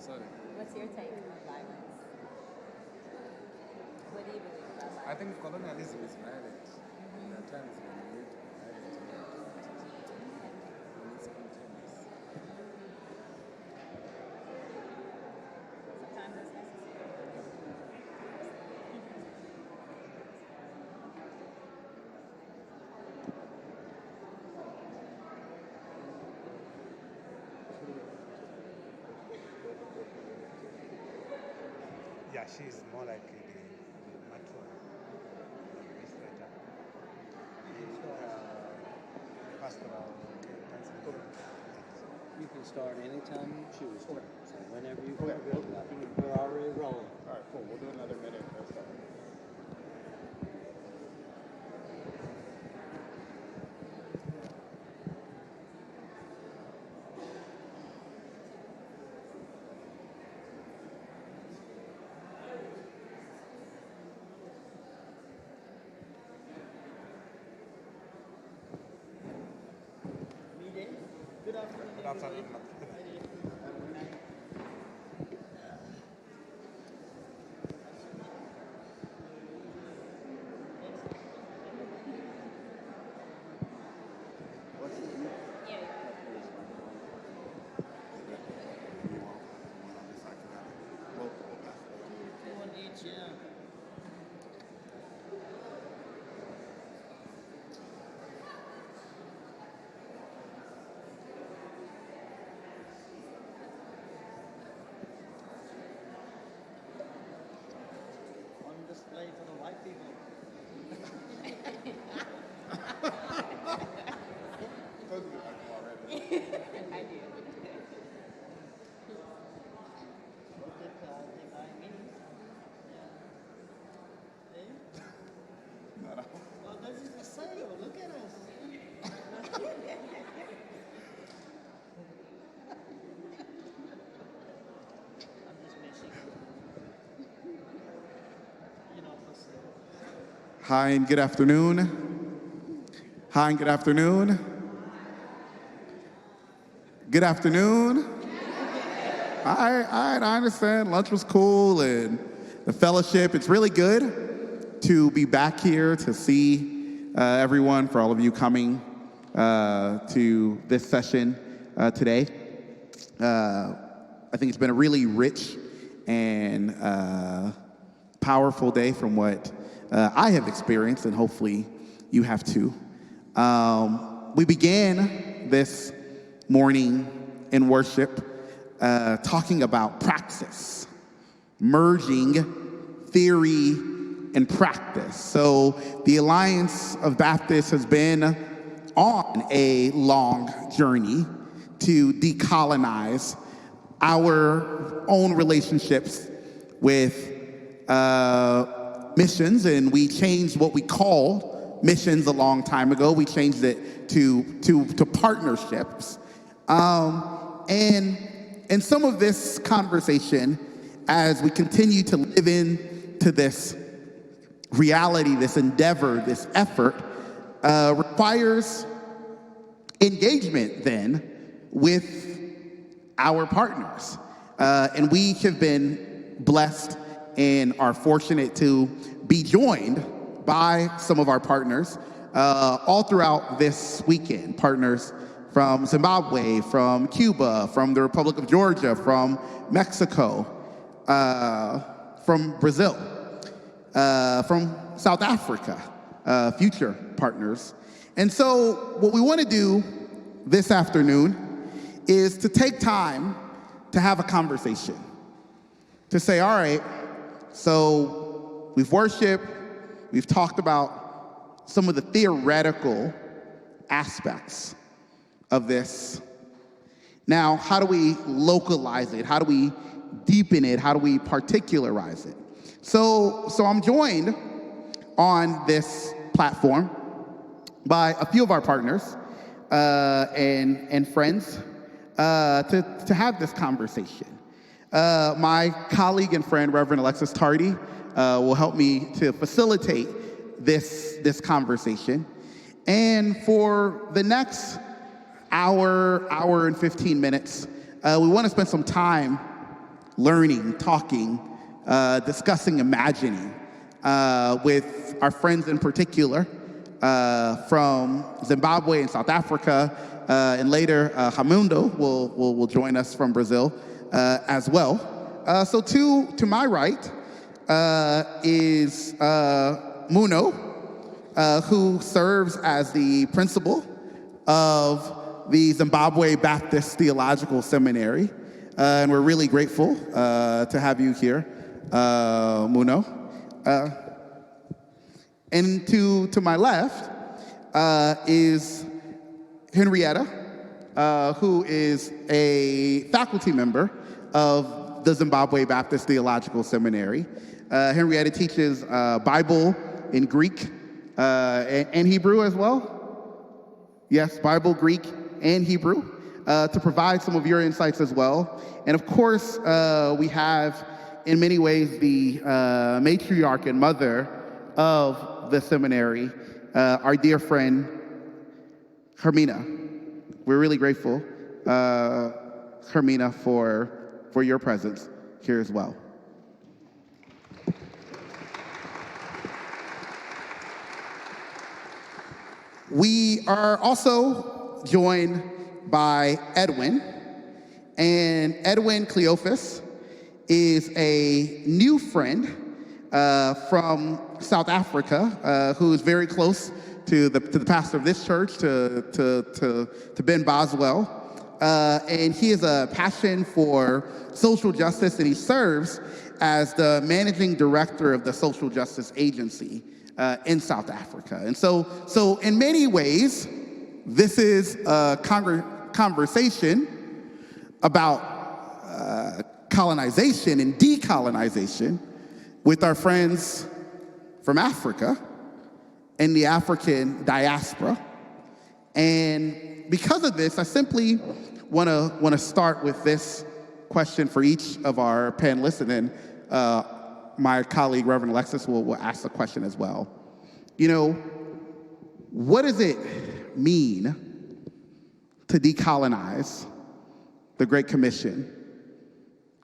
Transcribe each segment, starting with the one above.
Sorry. What's your take on violence? What do you believe about I violence? think colonialism is violent. There are times when we need violence when it's continuous. Sometimes it's necessary. Yeah, she's more like the matron, the administrator, pastoral counseling. You can start anytime you choose to. So whenever you feel good, we're already rolling. All right, cool. We'll do another minute. Let's go. Good afternoon. Yeah, yeah. One each, yeah. On display for the white people. Told you like already. I do. Look at the guy meetings. Yeah. See? Well, this is the sale. Look at us. I'm just messing. You know, for sale. Hi and good afternoon. Hi and good afternoon. Good afternoon. I understand lunch was cool and the fellowship. It's really good to be back here to see everyone, for all of you coming to this session today. I think it's been a really rich and powerful day from what I have experienced, and hopefully you have too. We began this morning in worship talking about praxis, merging theory and practice. So the Alliance of Baptists has been on a long journey to decolonize our own relationships with missions, and we changed what we called missions a long time ago. We changed it to partnerships. And some of this conversation, as we continue to live into this reality, this endeavor, this effort, requires engagement then with our partners. And we have been blessed and are fortunate to be joined by some of our partners all throughout this weekend. Partners from Zimbabwe, from Cuba, from the Republic of Georgia, from Mexico, from Brazil, from South Africa, future partners. And so what we want to do this afternoon is to take time to have a conversation, to say, all right, so we've worshiped, we've talked about some of the theoretical aspects of this. Now, how do we localize it? How do we deepen it? How do we particularize it? So I'm joined on this platform by a few of our partners and friends to have this conversation. My colleague and friend, Reverend Alexis Tardy, will help me to facilitate this conversation. And for the next hour and 15 minutes, we want to spend some time learning, talking, discussing, imagining with our friends in particular from Zimbabwe and South Africa, and later Hamundo will join us from Brazil as well. So to my right is Muno, who serves as the principal of the Zimbabwe Baptist Theological Seminary. And we're really grateful to have you here, Muno. And to my left is Henrietta, who is a faculty member of the Zimbabwe Baptist Theological Seminary. Henrietta teaches Bible in Greek and Hebrew as well. Yes, Bible, Greek, and Hebrew, to provide some of your insights as well. And of course, we have, in many ways, the matriarch and mother of the seminary, our dear friend, Hermina. We're really grateful, Hermina, for your presence here as well. We are also joined by Edwin, and Edwin Cleophas is a new friend from South Africa, who is very close to the pastor of this church, to Ben Boswell, and he has a passion for social justice, and he serves as the managing director of the Social Justice Agency in South Africa. And so in many ways, this is a conversation about colonization and decolonization with our friends from Africa and the African diaspora. And because of this, I simply want to start with this question for each of our panelists, and then my colleague, Reverend Alexis, will ask the question as well. You know, what does it mean to decolonize the Great Commission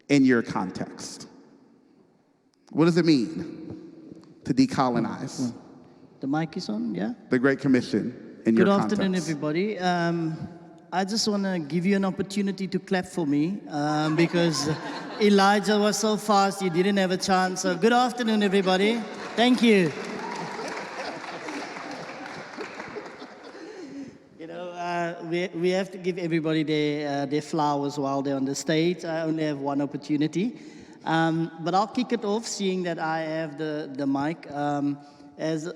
in your context? What does it mean to decolonize The mic is on, yeah? the Great Commission in your context? Good afternoon, everybody. I just want to give you an opportunity to clap for me because Elijah was so fast, you didn't have a chance. So good afternoon, everybody. Thank you. You know, we have to give everybody their flowers while they're on the stage. I only have one opportunity. But I'll kick it off, seeing that I have the mic. As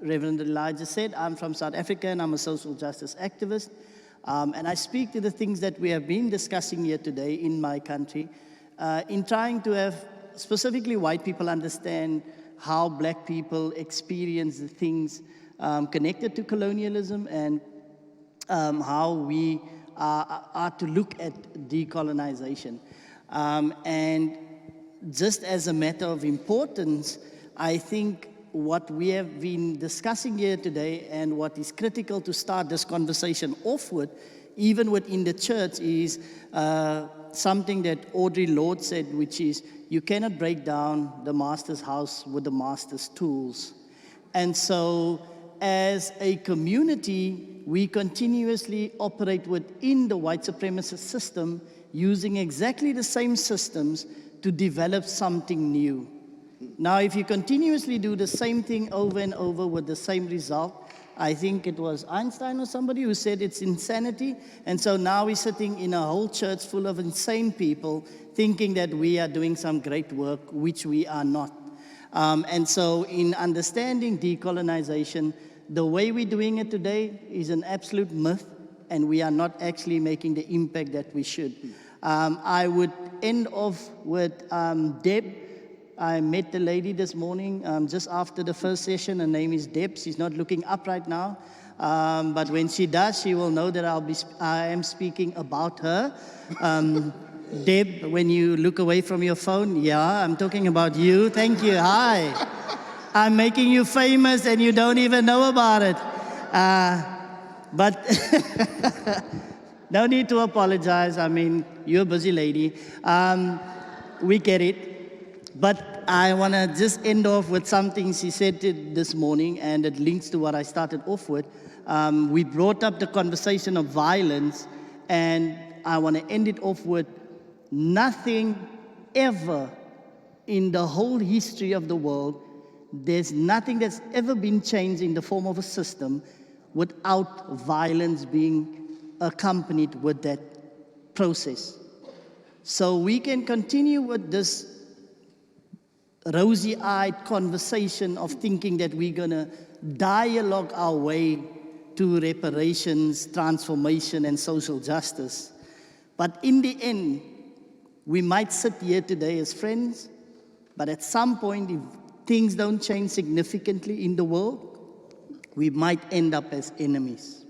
Reverend Elijah said, I'm from South Africa and I'm a social justice activist. And I speak to the things that we have been discussing here today in my country, in trying to have specifically white people understand how black people experience the things connected to colonialism, and how we are to look at decolonization. And just as a matter of importance, I think what we have been discussing here today and what is critical to start this conversation off with, even within the church, is something that Audre Lorde said, which is, you cannot break down the master's house with the master's tools. And so as a community, we continuously operate within the white supremacist system, using exactly the same systems to develop something new. Now, if you continuously do the same thing over and over with the same result, I think it was Einstein or somebody who said it's insanity. And so now we're sitting in a whole church full of insane people thinking that we are doing some great work, which we are not. And so in understanding decolonization, the way we're doing it today is an absolute myth, and we are not actually making the impact that we should. I would end off with Deb. I met the lady this morning just after the first session. Her name is Deb. She's not looking up right now. But when she does, she will know that I am speaking about her. Deb, when you look away from your phone, yeah, I'm talking about you. Thank you. Hi. I'm making you famous and you don't even know about it. But No need to apologize. I mean, you're a busy lady. We get it. But I want to just end off with something she said this morning, and it links to what I started off with. We brought up the conversation of violence, and I want to end it off with nothing ever in the whole history of the world, there's nothing that's ever been changed in the form of a system without violence being accompanied with that process. So we can continue with this rosy-eyed conversation of thinking that we're going to dialogue our way to reparations, transformation, and social justice. But in the end, we might sit here today as friends, but at some point, if things don't change significantly in the world, we might end up as enemies.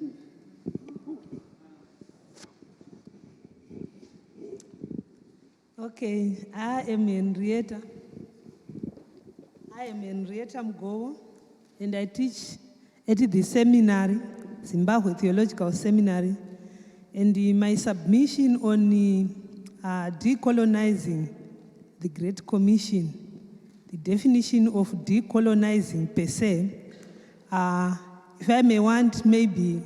Okay, I am Henrietta. I am Henrietta Mgowo, and I teach at the seminary, Zimbabwe Theological Seminary, and my submission on decolonizing, the Great Commission, the definition of decolonizing per se, if I may want maybe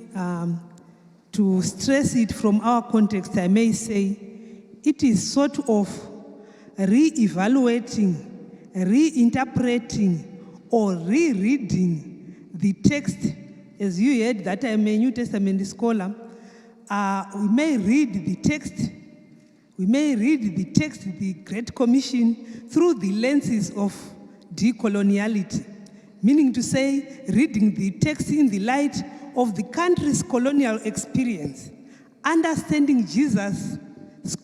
to stress it from our context, I may say it is sort of re-evaluating, reinterpreting, or rereading the text. As you heard that I'm a New Testament scholar, we may read the text, the Great Commission, through the lenses of decoloniality, meaning to say, reading the text in the light of the country's colonial experience, understanding Jesus'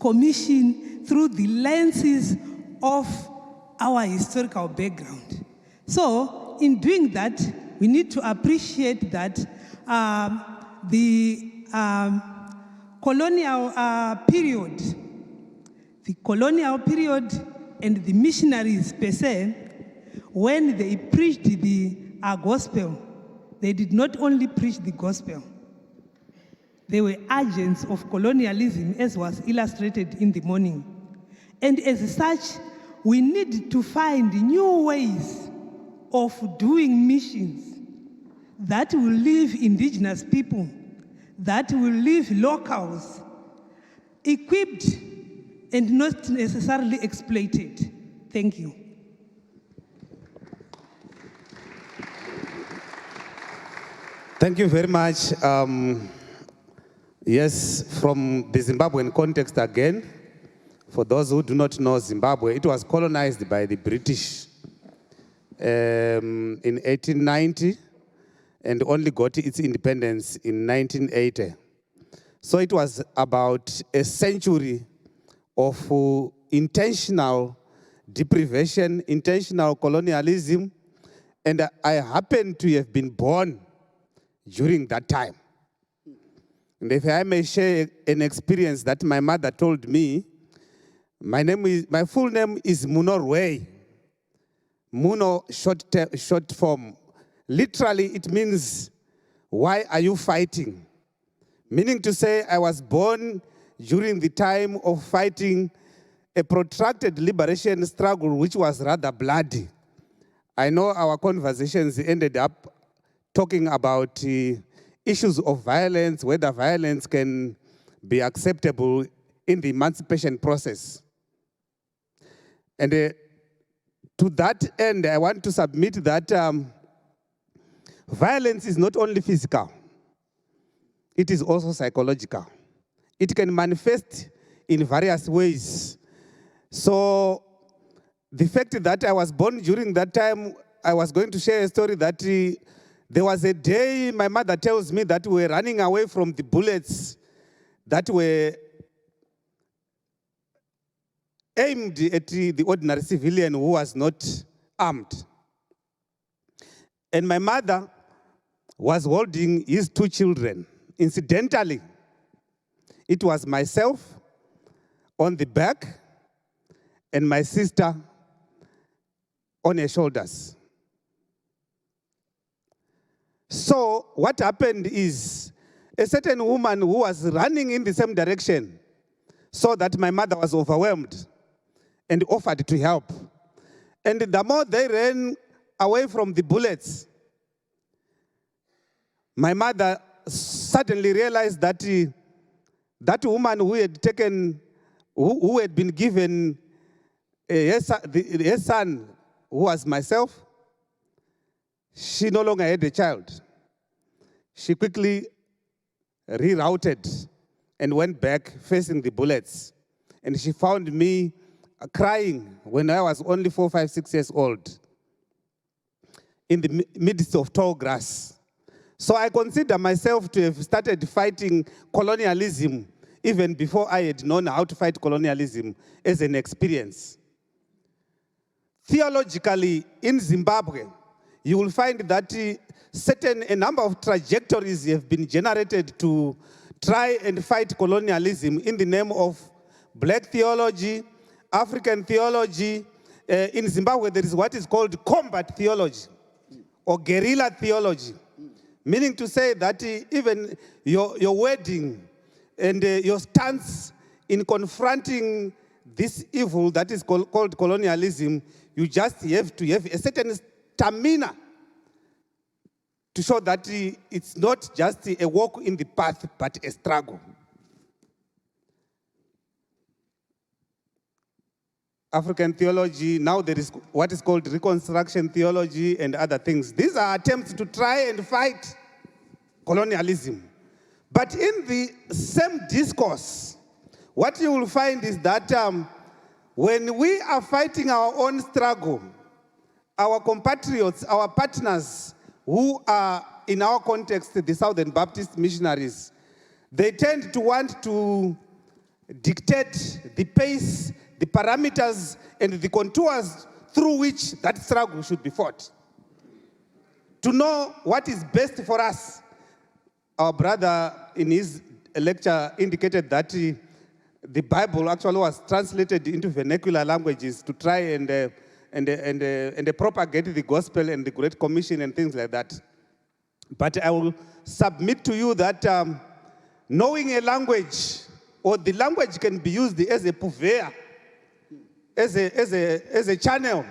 commission through the lenses of our historical background. So, in doing that, we need to appreciate that the colonial period and the missionaries per se, when they preached the gospel, they did not only preach the gospel, they were agents of colonialism, as was illustrated in the morning. And as such, we need to find new ways of doing missions that will leave indigenous people, that will leave locals equipped and not necessarily exploited. Thank you. Thank you very much. Yes, from the Zimbabwean context again, for those who do not know Zimbabwe, it was colonized by the British in 1890 and only got its independence in 1980. So it was about a century of intentional deprivation, intentional colonialism, and I happen to have been born during that time. And if I may share an experience that my mother told me, my full name is Muno Rwey. Muno, short form. Literally, it means, why are you fighting? Meaning to say, I was born during the time of fighting a protracted liberation struggle, which was rather bloody. I know our conversations ended up talking about issues of violence, whether violence can be acceptable in the emancipation process. And to that end, I want to submit that violence is not only physical, it is also psychological. It can manifest in various ways. So the fact that I was born during that time, I was going to share a story that there was a day my mother tells me that we were running away from the bullets that were aimed at the ordinary civilian who was not armed. And my mother was holding his two children. Incidentally, it was myself on the back and my sister on her shoulders. So what happened is, a certain woman who was running in the same direction saw that my mother was overwhelmed and offered to help. And the more they ran away from the bullets, my mother suddenly realized that that woman who had taken, who had been given her son, who was myself, she no longer had a child. She quickly rerouted and went back facing the bullets. And she found me crying when I was only 4, 5, 6 years old in the midst of tall grass. So I consider myself to have started fighting colonialism even before I had known how to fight colonialism as an experience. Theologically, in Zimbabwe, you will find that a number of trajectories have been generated to try and fight colonialism in the name of black theology, African theology. In Zimbabwe, there is what is called combat theology or guerrilla theology, meaning to say that even your wording and your stance in confronting this evil that is called colonialism, you just have to have a certain stamina to show that it's not just a walk in the path, but a struggle. African theology, now there is what is called reconstruction theology and other things. These are attempts to try and fight colonialism. But in the same discourse, what you will find is that when we are fighting our own struggle, our compatriots, our partners who are, in our context, the Southern Baptist missionaries, they tend to want to dictate the pace, the parameters, and the contours through which that struggle should be fought. To know what is best for us. Our brother in his lecture indicated that the Bible actually was translated into vernacular languages to try and propagate the gospel and the Great Commission and things like that. But I will submit to you that knowing a language, or the language can be used as a purveyor, as a channel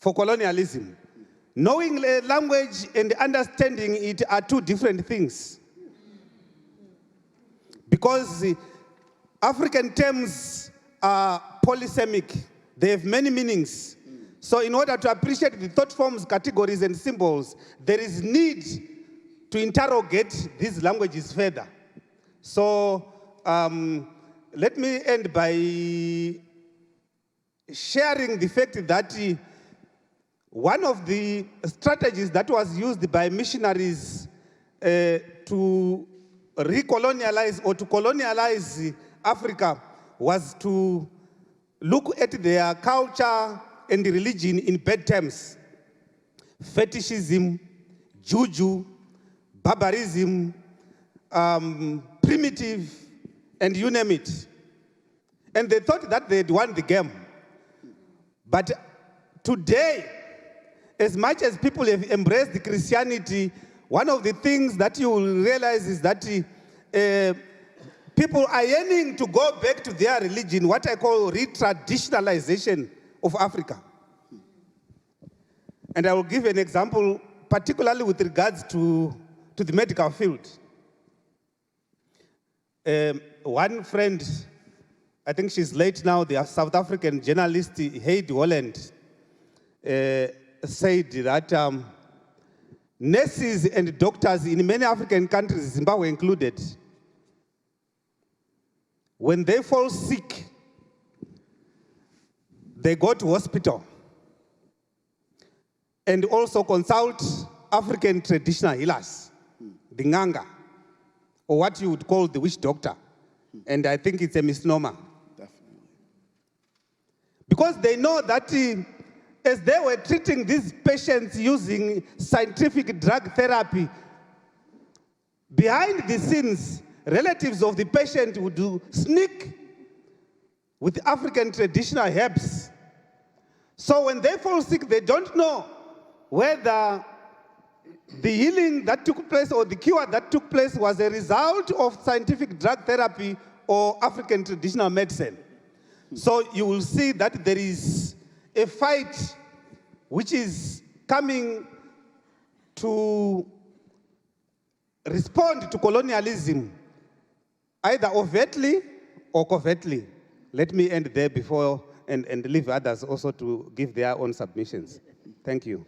for colonialism. Knowing a language and understanding it are two different things. Because African terms are polysemic. They have many meanings. So in order to appreciate the thought forms, categories, and symbols, there is need to interrogate these languages further. So let me end by sharing the fact that one of the strategies that was used by missionaries to recolonialize or to colonialize Africa was to look at their culture and religion in bad terms. Fetishism, juju, barbarism, primitive, and you name it. And they thought that they'd won the game. But today, as much as people have embraced Christianity, one of the things that you will realize is that people are yearning to go back to their religion, what I call re-traditionalization of Africa. And I will give an example, particularly with regards to the medical field. One friend, I think she's late now, the South African journalist, Heidi Holland, said that nurses and doctors in many African countries, Zimbabwe included, when they fall sick, they go to hospital and also consult African traditional healers, the Nganga, or what you would call the witch doctor. And I think it's a misnomer. Definitely. Because they know that as they were treating these patients using scientific drug therapy, behind the scenes, relatives of the patient would sneak with African traditional herbs. So when they fall sick, they don't know whether the healing that took place or the cure that took place was a result of scientific drug therapy or African traditional medicine. So you will see that there is a fight which is coming to respond to colonialism, either overtly or covertly. Let me end there before and leave others also to give their own submissions. Thank you.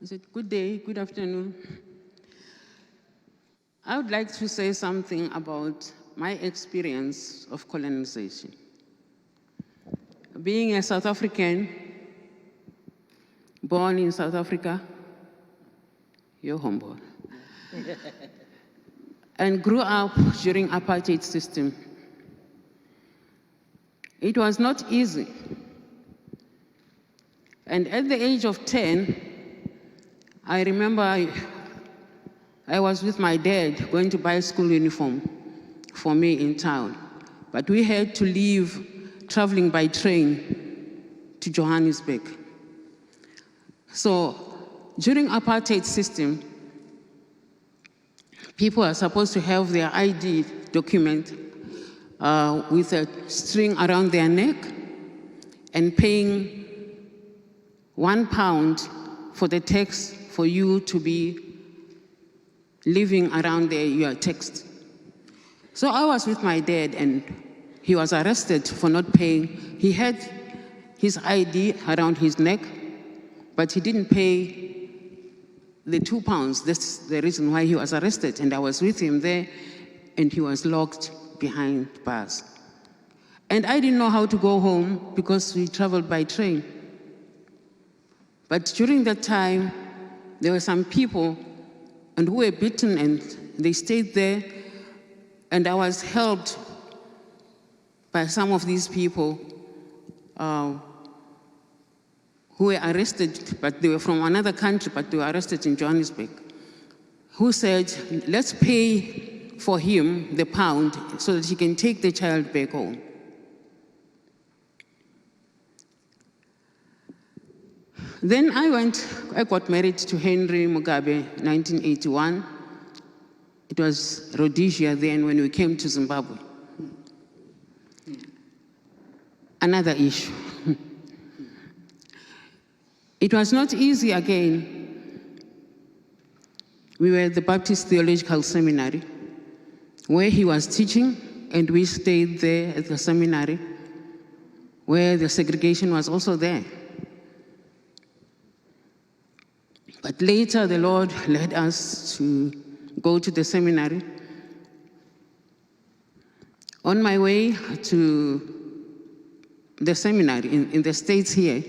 Is it good day, good afternoon? I would like to say something about my experience of colonization. Being a South African, born in South Africa, you're humble, and grew up during apartheid system. It was not easy. And at the age of 10, I remember I was with my dad going to buy a school uniform for me in town. But we had to leave traveling by train to Johannesburg. So during apartheid system, people are supposed to have their ID document with a string around their neck and paying £1 for the tax for you to be living around your text. So I was with my dad and he was arrested for not paying. He had his ID around his neck, but he didn't pay the £2. That's the reason why he was arrested. And I was with him there and he was locked behind bars. And I didn't know how to go home because we traveled by train. But during that time, there were some people and who were beaten and they stayed there, and I was helped by some of these people who were arrested, but they were from another country, but they were arrested in Johannesburg, who said, let's pay for him the pound so that he can take the child back home. Then I got married to Henry Mugabe, 1981. It was Rhodesia then when we came to Zimbabwe. Another issue. It was not easy again. We were at the Baptist Theological Seminary, where he was teaching, and we stayed there at the seminary, where the segregation was also there. But later, the Lord led us to go to the seminary. On my way to the seminary in the States here,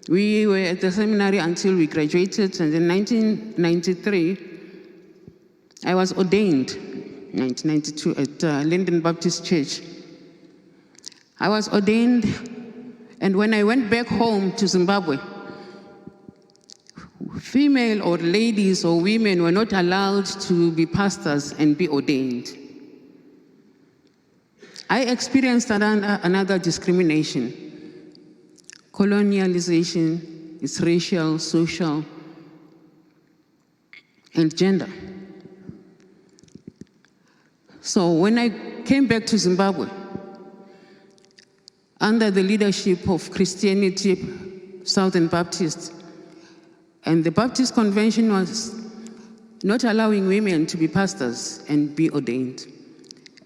we were at the seminary until we graduated, and in 1993, I was ordained, 1992, at Linden Baptist Church. I was ordained, and when I went back home to Zimbabwe, female or ladies or women were not allowed to be pastors and be ordained. I experienced another discrimination. Colonialization is racial, social, and gender. So when I came back to Zimbabwe, under the leadership of Christianity Southern Baptist, and the Baptist Convention was not allowing women to be pastors and be ordained.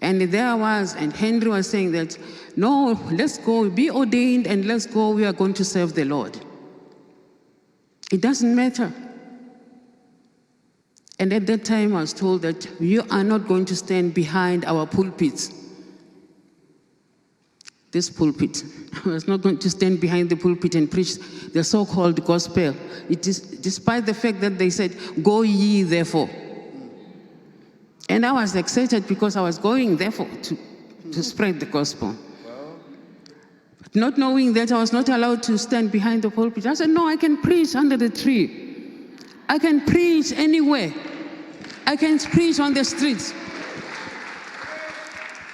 And there I was, and Henry was saying that, no, let's go, be ordained, and let's go, we are going to serve the Lord. It doesn't matter. And at that time I was told that you are not going to stand behind our pulpits. This pulpit. I was not going to stand behind the pulpit and preach the so-called gospel. It is despite the fact that they said, go ye therefore. And I was excited because I was going therefore to spread the gospel. But not knowing that I was not allowed to stand behind the pulpit, I said, no, I can preach under the tree. I can preach anywhere. I can preach on the streets.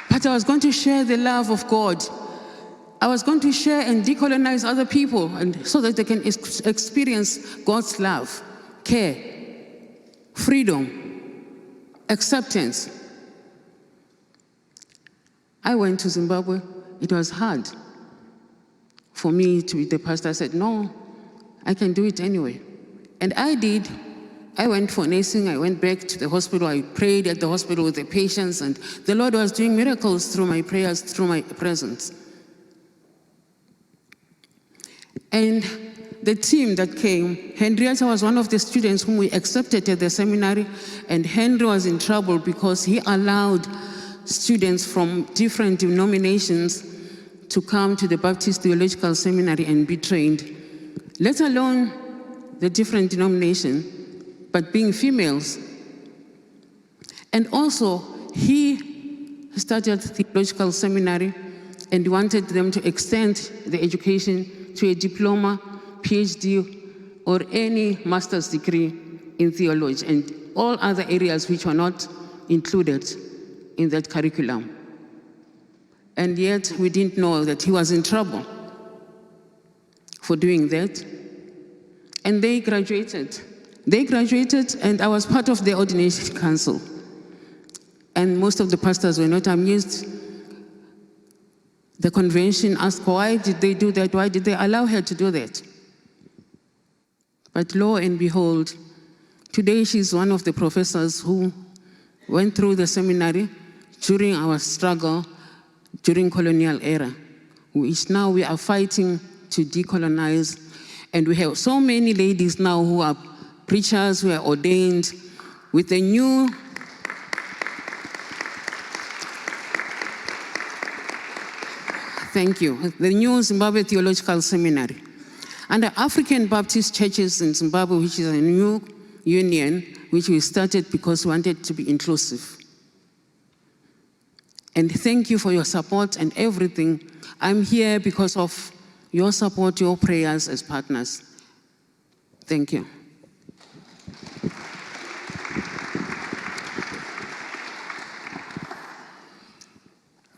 But I was going to share the love of God I was going to share and decolonize other people and so that they can experience God's love, care, freedom, acceptance. I went to Zimbabwe. It was hard for me to be the pastor. I said, no, I can do it anyway. And I did. I went for nursing. I went back to the hospital. I prayed at the hospital with the patients, and the Lord was doing miracles through my prayers, through my presence. And the team that came, Henrietta was one of the students whom we accepted at the seminary, and Henry was in trouble because he allowed students from different denominations to come to the Baptist Theological Seminary and be trained, let alone the different denomination, but being females. And also, he started theological seminary and wanted them to extend the education to a diploma, PhD, or any master's degree in theology and all other areas which were not included in that curriculum. And yet we didn't know that he was in trouble for doing that. And they graduated. They graduated, and I was part of the ordination council. And most of the pastors were not amused. The convention asked, why did they do that? Why did they allow her to do that? But lo and behold, today she's one of the professors who went through the seminary during our struggle during colonial era, which now we are fighting to decolonize. And we have so many ladies now who are preachers, who are ordained with the new thank you, the new Zimbabwe Theological Seminary. And the African Baptist churches in Zimbabwe, which is a new union, which we started because we wanted to be inclusive. And thank you for your support and everything. I'm here because of your support, your prayers as partners. Thank you.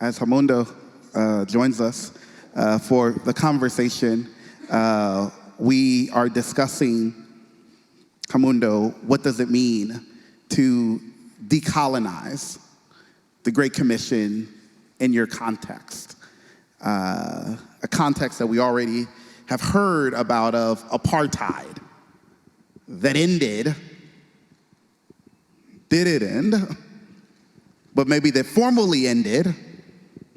As Hamundo joins us for the conversation, we are discussing, Hamundo, what does it mean to decolonize the Great Commission in your context? A context that we already have heard about of apartheid that ended, did it end, but maybe that formally ended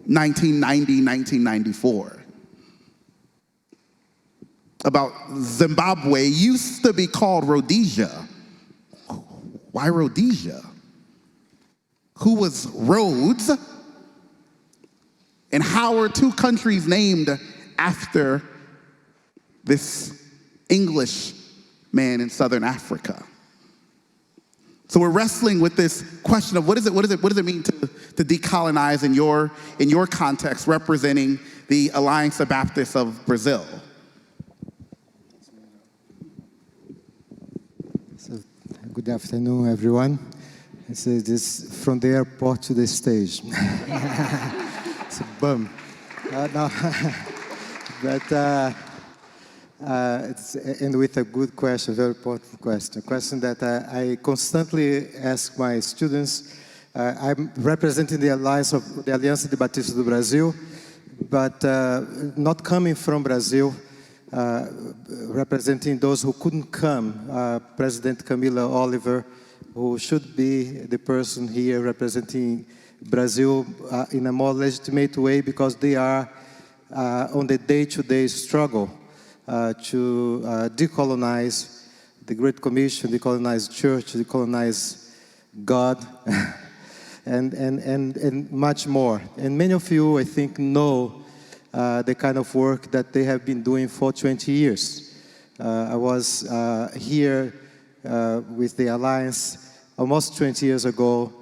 1990, 1994. About Zimbabwe used to be called Rhodesia. Why Rhodesia? Who was Rhodes? And how are two countries named after this English man in Southern Africa? So we're wrestling with this question of what does it mean to decolonize in your context, representing the Alliance of Baptists of Brazil. So, good afternoon, everyone. This from the airport to the stage. It's a bum. No. But and with a good question, very important question, a question that I constantly ask my students. I'm representing the Alliance de Batistas do Brasil, but not coming from Brazil, representing those who couldn't come. President Camila Oliver, who should be the person here representing Brazil in a more legitimate way, because they are on the day-to-day struggle to decolonize the Great Commission, decolonize church, decolonize God, and much more. And many of you, I think, know the kind of work that they have been doing for 20 years. I was here with the Alliance almost 20 years ago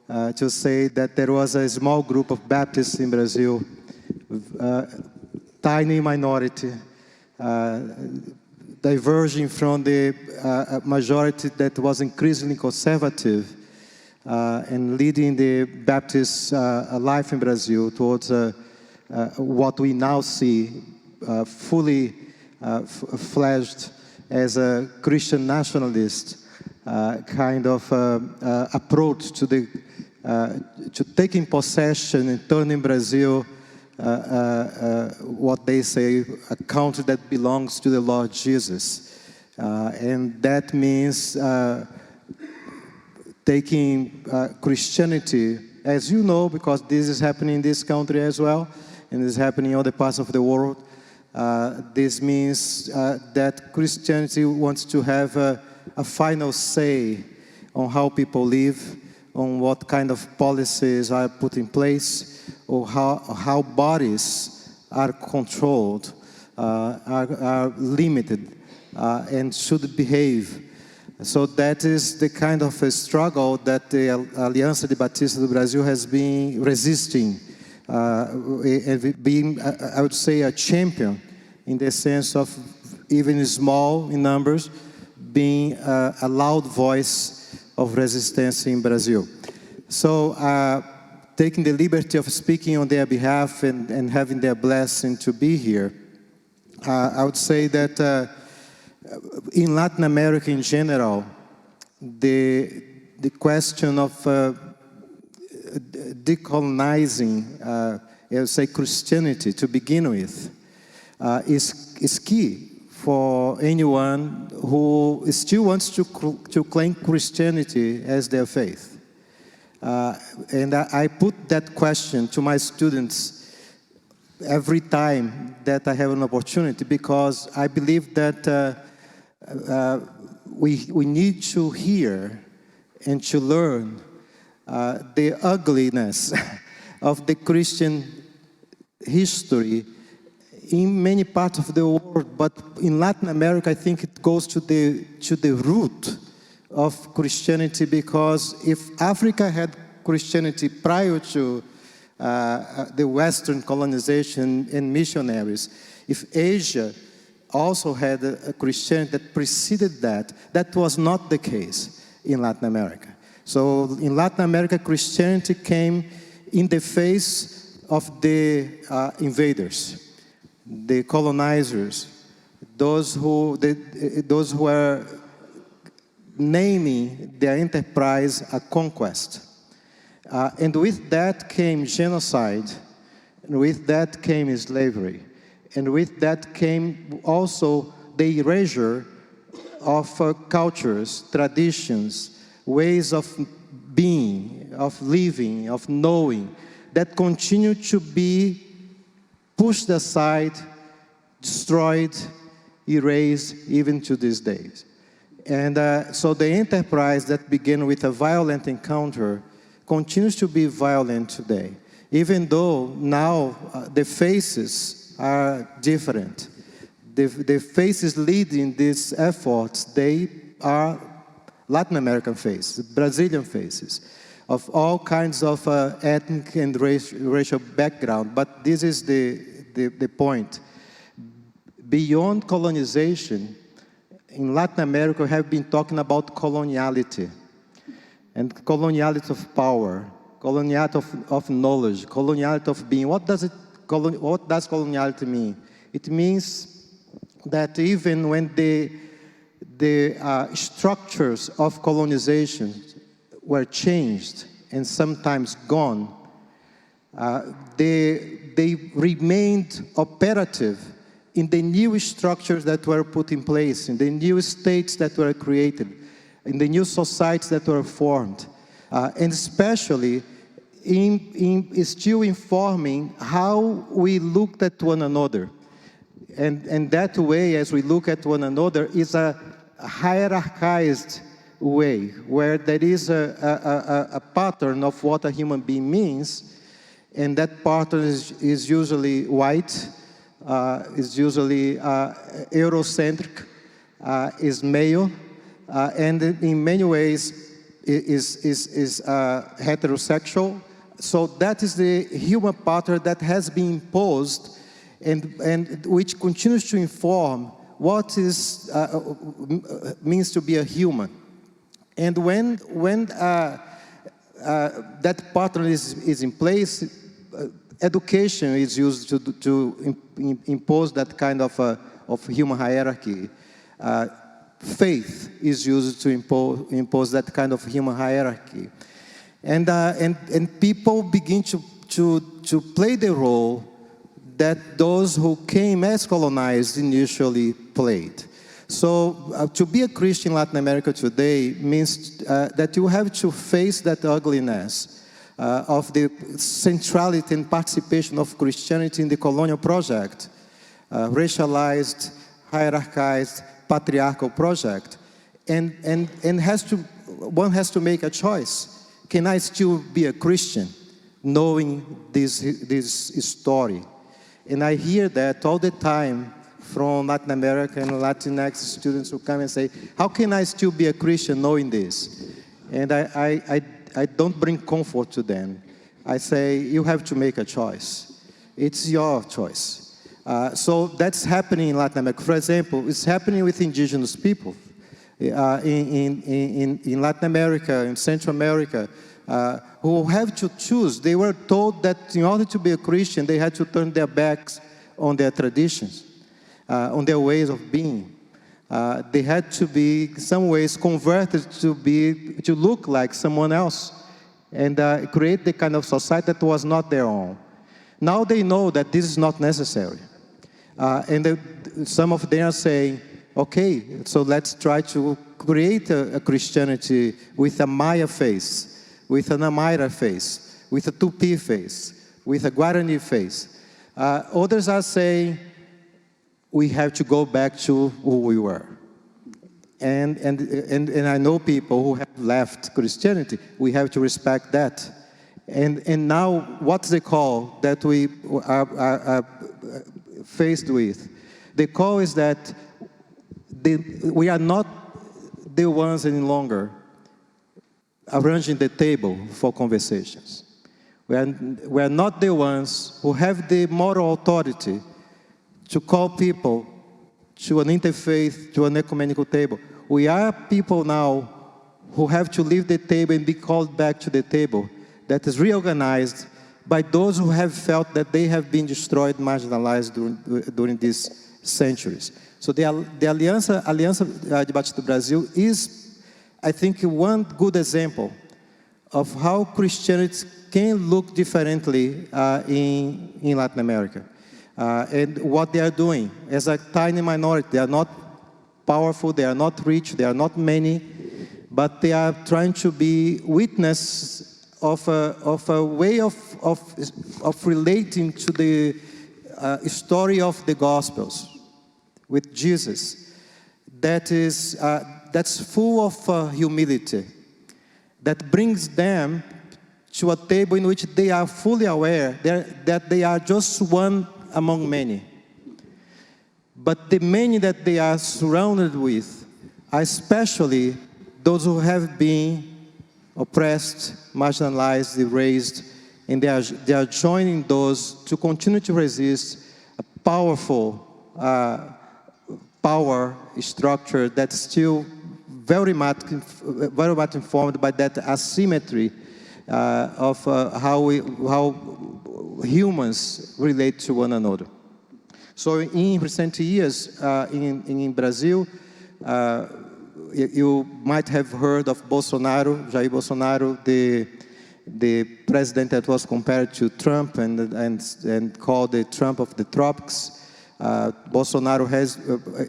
to say that there was a small group of Baptists in Brazil, tiny minority, diverging from the majority that was increasingly conservative and leading the Baptist life in Brazil towards a what we now see fully fledged as a Christian nationalist kind of approach to to taking possession and turning Brazil what they say a country that belongs to the Lord Jesus, and that means taking Christianity, as you know, because this is happening in this country as well, and is happening in other parts of the world. This means that Christianity wants to have a final say on how people live, on what kind of policies are put in place, or how bodies are controlled, are limited, and should behave. So that is the kind of a struggle that the Alliance de Batista do Brasil has been resisting, and being, I would say, a champion in the sense of even small in numbers, being a loud voice of resistance in Brazil. So taking the liberty of speaking on their behalf and having their blessing to be here, I would say that in Latin America in general, the question of decolonizing, I would say, Christianity to begin with, is key for anyone who still wants to claim Christianity as their faith. And I put that question to my students every time that I have an opportunity, because I believe that we need to hear and to learn the ugliness of the Christian history in many parts of the world, but in Latin America, I think it goes to the root of Christianity, because if Africa had Christianity prior to the Western colonization and missionaries, if Asia also had a Christianity that preceded that, that was not the case in Latin America. So in Latin America, Christianity came in the face of the invaders, the colonizers, those who were naming their enterprise a conquest. And with that came genocide, and with that came slavery, and with that came also the erasure of cultures, traditions, ways of being, of living, of knowing, that continue to be pushed aside, destroyed, erased, even to these days. And so the enterprise that began with a violent encounter continues to be violent today, even though now the faces are different. The faces leading these efforts, they are Latin American faces, Brazilian faces, of all kinds of ethnic and racial background. But this is the point. Beyond colonization, in Latin America, we have been talking about coloniality, and coloniality of power, coloniality of knowledge, coloniality of being. What does coloniality mean? It means that even when the structures of colonization were changed and sometimes gone, they remained operative in the new structures that were put in place, in the new states that were created, in the new societies that were formed, and especially in still informing how we looked at one another. And that way, as we look at one another, is a hierarchized way, where there is a pattern of what a human being means, and that pattern is usually white, is usually Eurocentric, is male, and in many ways is heterosexual. So that is the human pattern that has been imposed, and which continues to inform what is means to be a human. And when that pattern is in place, education is used to impose that kind of human hierarchy. Faith is used to impose that kind of human hierarchy. And people begin to play the role that those who came as colonized initially played. So to be a Christian in Latin America today means that you have to face that ugliness of the centrality and participation of Christianity in the colonial project, racialized, hierarchized, patriarchal project, and one has to make a choice. Can I still be a Christian, knowing this story? And I hear that all the time from Latin American and Latinx students who come and say, how can I still be a Christian knowing this? And I don't bring comfort to them. I say, you have to make a choice. It's your choice. So that's happening in Latin America. For example, it's happening with indigenous people. In Latin America, in Central America, who have to choose. They were told that in order to be a Christian, they had to turn their backs on their traditions, on their ways of being. They had to be, in some ways, converted to look like someone else and create the kind of society that was not their own. Now they know that this is not necessary. Some of them are saying, okay, so let's try to create a Christianity with a Maya face, with an Amayra face, with a Tupi face, with a Guarani face. Others are saying, we have to go back to who we were. And I know people who have left Christianity. We have to respect that. And now, what's the call that we are faced with? The call is that we are not the ones any longer arranging the table for conversations. We are not the ones who have the moral authority to call people to an interfaith, to an ecumenical table. We are people now who have to leave the table and be called back to the table that is reorganized by those who have felt that they have been destroyed, marginalized during these centuries. So the Alliança de Batista do Brasil is, I think, one good example of how Christianity can look differently in Latin America. And what they are doing as a tiny minority. They are not powerful, they are not rich, they are not many, but they are trying to be witness of a way of relating to the story of the Gospels with Jesus that's full of humility, that brings them to a table in which they are fully aware that they are just one among many. But the many that they are surrounded with are especially those who have been oppressed, marginalized, erased, and they are joining those to continue to resist a powerful power structure that's still very much informed by that asymmetry of how humans relate to one another. So in recent years in Brazil, you might have heard of Bolsonaro, Jair Bolsonaro, the president that was compared to Trump and called the Trump of the tropics. Bolsonaro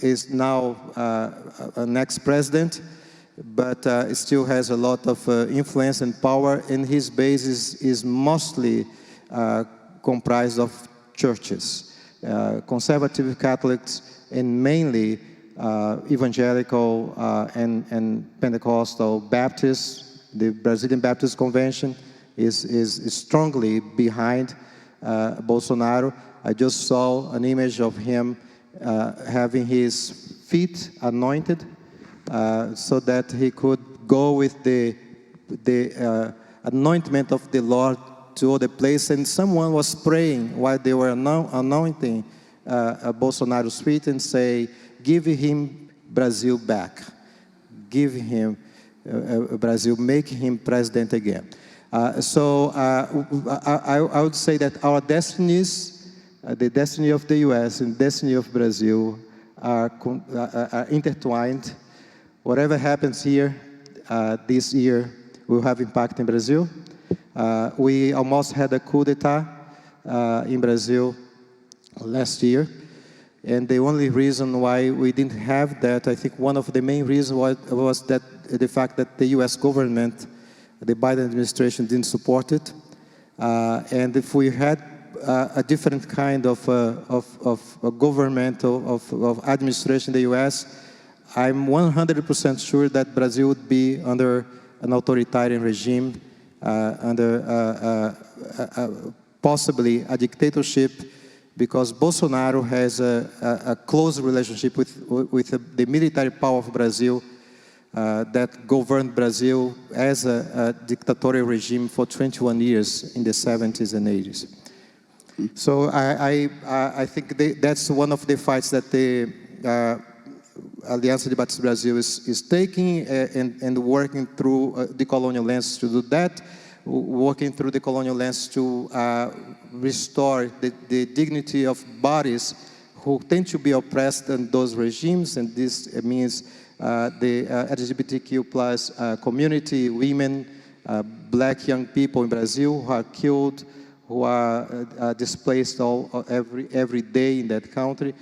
is now an ex-president, but still has a lot of influence and power, and his base is mostly comprised of churches, conservative Catholics, and mainly evangelical and Pentecostal Baptists. The Brazilian Baptist Convention is strongly behind Bolsonaro. I just saw an image of him having his feet anointed so that he could go with the anointment of the Lord to other place. And someone was praying while they were anointing Bolsonaro's feet and say, give him Brazil back. Give him Brazil, make him president again. I would say that our destinies, the destiny of the US and destiny of Brazil are intertwined. Whatever happens here this year will have impact in Brazil. We almost had a coup d'etat in Brazil last year. And the only reason why we didn't have that, I think one of the main reasons was that the fact that the US government, the Biden administration, didn't support it. And if we had a different kind of government, of administration in the US, I'm 100% sure that Brazil would be under an authoritarian regime, under possibly a dictatorship, because Bolsonaro has a close relationship with the military power of Brazil that governed Brazil as a dictatorial regime for 21 years in the 70s and 80s. So I think that's one of the fights that the Alliiance de Batistas Brasil is taking and working through the colonial lens to do that, working through the colonial lens to restore the dignity of bodies who tend to be oppressed in those regimes, and this means the LGBTQ plus community, women, black young people in Brazil who are killed, who are displaced every day in that country.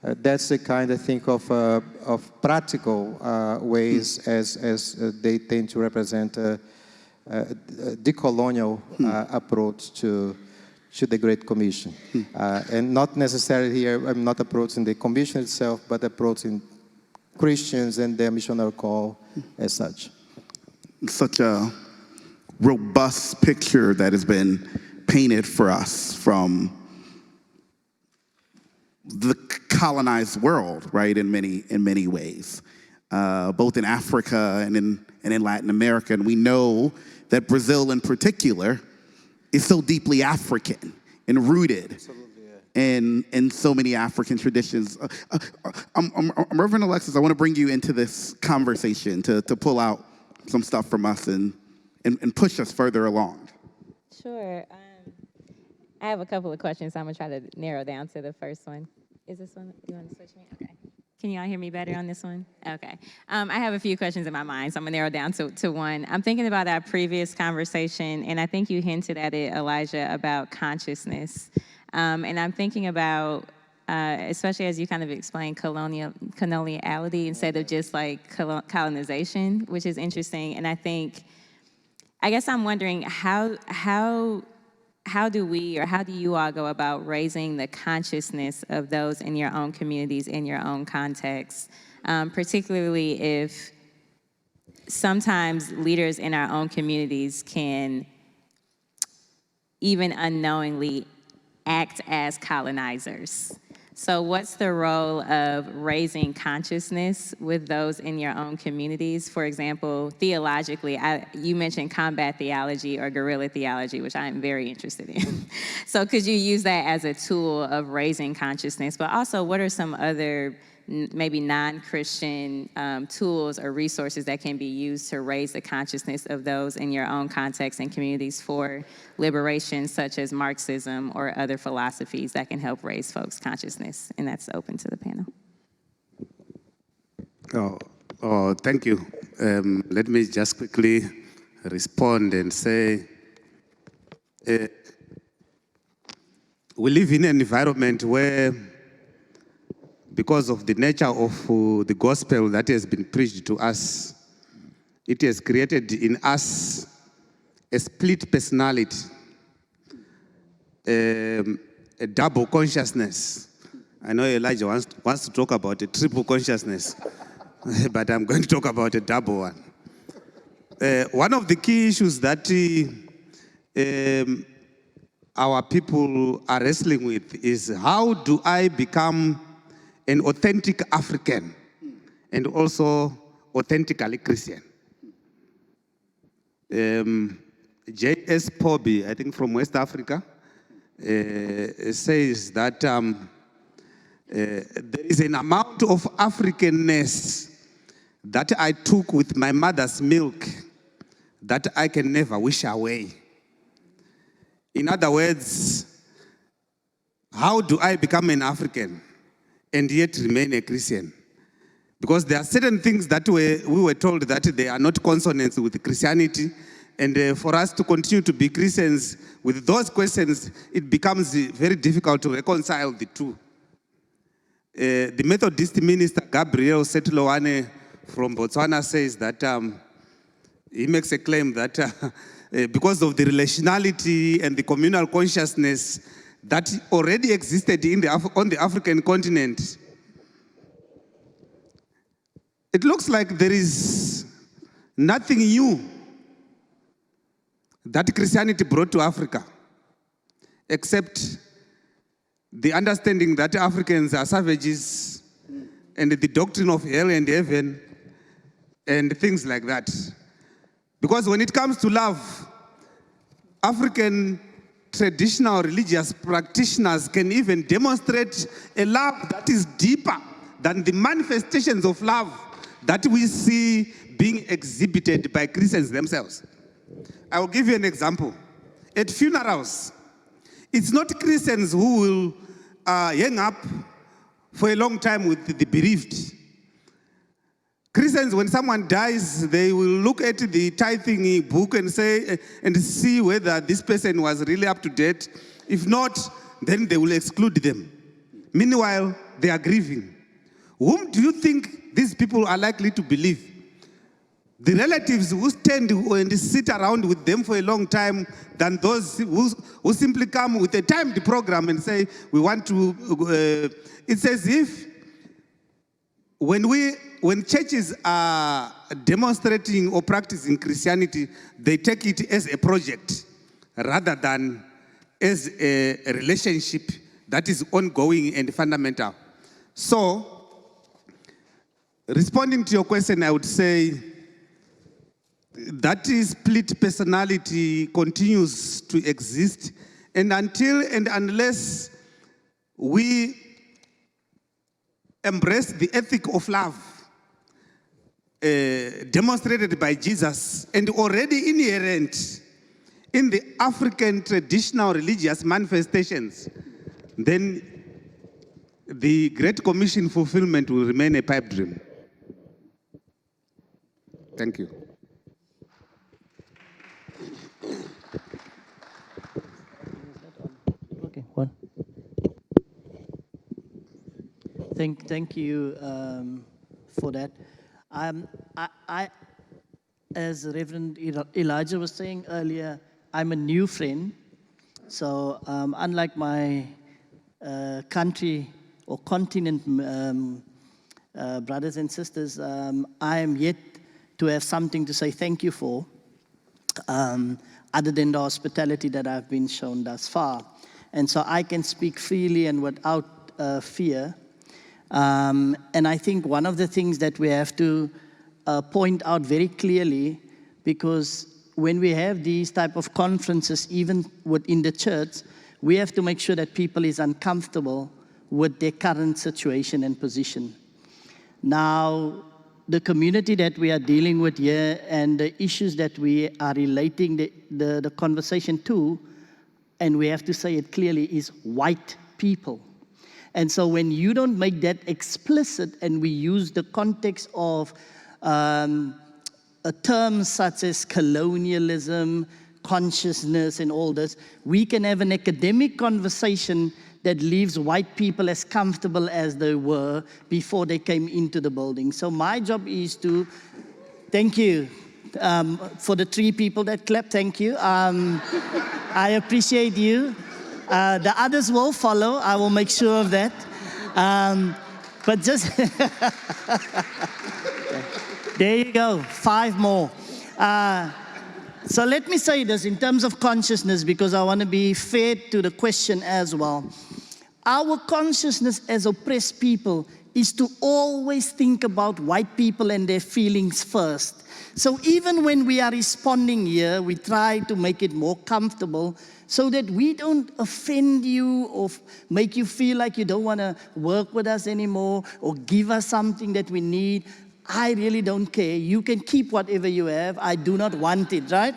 That's the kind, I think, of practical ways as they tend to represent a decolonial approach to the Great Commission. And not necessarily here, I'm not approaching the Commission itself, but approaching Christians and their missionary call as such. Such a robust picture that has been painted for us from the colonized world, right, in many ways, both in Africa and in Latin America. And we know that Brazil in particular is so deeply African and rooted in so many African traditions. Reverend Alexis, I want to bring you into this conversation to pull out some stuff from us and push us further along. Sure. I have a couple of questions. So I'm going to try to narrow down to the first one. Is this one? You want to switch me? Okay. Can you all hear me better on this one? Okay. I have a few questions in my mind, so I'm going to narrow down to one. I'm thinking about our previous conversation, and I think you hinted at it, Elijah, about consciousness. And I'm thinking about, especially as you kind of explain coloniality instead of just like colonization, which is interesting. And I guess I'm wondering how do we, or how do you all go about raising the consciousness of those in your own communities, in your own context, particularly if sometimes leaders in our own communities can even unknowingly act as colonizers? So what's the role of raising consciousness with those in your own communities? For example, theologically, you mentioned combat theology or guerrilla theology, which I am very interested in. So could you use that as a tool of raising consciousness? But also, what are some other maybe non-Christian tools or resources that can be used to raise the consciousness of those in your own context and communities for liberation, such as Marxism or other philosophies that can help raise folks' consciousness? And that's open to the panel. Thank you. Let me just quickly respond and say, we live in an environment where, because of the nature of the gospel that has been preached to us, it has created in us a split personality, a double consciousness. I know Elijah wants to talk about a triple consciousness, but I'm going to talk about a double one. One of the key issues that our people are wrestling with is, how do I become an authentic African and also authentically Christian? J.S. Pobby, I think from West Africa, says that there is an amount of Africanness that I took with my mother's milk that I can never wish away. In other words, how do I become an African and yet remain a Christian? Because there are certain things that we were told that they are not consonants with Christianity, and for us to continue to be Christians with those questions, it becomes very difficult to reconcile the two. The Methodist minister Gabriel Setloane from Botswana says that he makes a claim that because of the relationality and the communal consciousness that already existed on the African continent, it looks like there is nothing new that Christianity brought to Africa, except the understanding that Africans are savages and the doctrine of hell and heaven and things like that. Because when it comes to love, African traditional religious practitioners can even demonstrate a love that is deeper than the manifestations of love that we see being exhibited by Christians themselves. I will give you an example. At funerals, it's not Christians who will hang up for a long time with the bereaved. Christians, when someone dies, they will look at the tithing book and say, and see whether this person was really up to date. If not, then they will exclude them. Meanwhile, they are grieving. Whom do you think these people are likely to believe? The relatives who stand and sit around with them for a long time than those who simply come with a timed program and say, we want to, it's as if when churches are demonstrating or practicing Christianity, they take it as a project rather than as a relationship that is ongoing and fundamental. So, responding to your question, I would say that split personality continues to exist, and until and unless we embrace the ethic of love demonstrated by Jesus and already inherent in the African traditional religious manifestations, then the Great Commission fulfillment will remain a pipe dream. Thank you. Okay, one. Thank you for that. As Reverend Elijah was saying earlier, I'm a new friend. So unlike my country or continent brothers and sisters, I am yet to have something to say thank you for, other than the hospitality that I've been shown thus far. And so I can speak freely and without fear. And I think one of the things that we have to point out very clearly, because when we have these type of conferences, even within the church, we have to make sure that people is uncomfortable with their current situation and position. Now, the community that we are dealing with here and the issues that we are relating the conversation to, and we have to say it clearly, is white people. And so when you don't make that explicit and we use the context of a term such as colonialism, consciousness, and all this, we can have an academic conversation that leaves white people as comfortable as they were before they came into the building. So my job is to, thank you for the 3 people that clapped, thank you. I appreciate you. The others will follow, I will make sure of that. But just, there you go, 5 more. So let me say this in terms of consciousness, because I want to be fair to the question as well. Our consciousness as oppressed people is to always think about white people and their feelings first. So even when we are responding here, we try to make it more comfortable so that we don't offend you or make you feel like you don't want to work with us anymore or give us something that we need. I really don't care. You can keep whatever you have. I do not want it, right?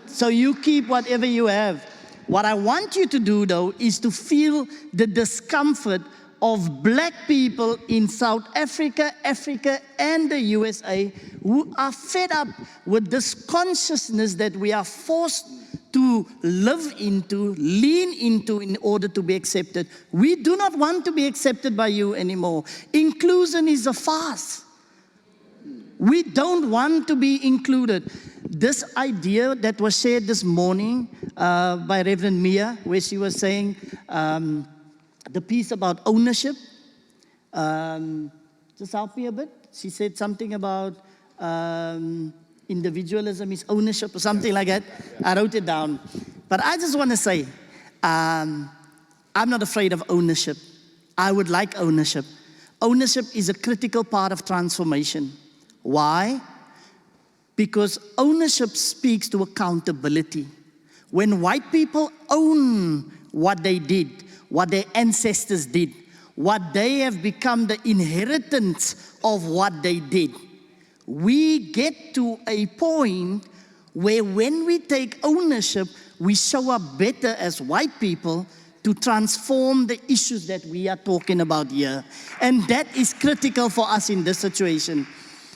So you keep whatever you have. What I want you to do, though, is to feel the discomfort of black people in South Africa, Africa, and the USA who are fed up with this consciousness that we are forced to live into, lean into in order to be accepted. We do not want to be accepted by you anymore. Inclusion is a farce. We don't want to be included. This idea that was shared this morning by Reverend Mia, where she was saying the piece about ownership, just help me a bit. She said something about individualism is ownership or something like that. I wrote it down. But I just want to say, I'm not afraid of ownership. I would like ownership. Ownership is a critical part of transformation. Why? Because ownership speaks to accountability. When white people own what they did, what their ancestors did, what they have become the inheritance of what they did, we get to a point where when we take ownership, we show up better as white people to transform the issues that we are talking about here. And that is critical for us in this situation.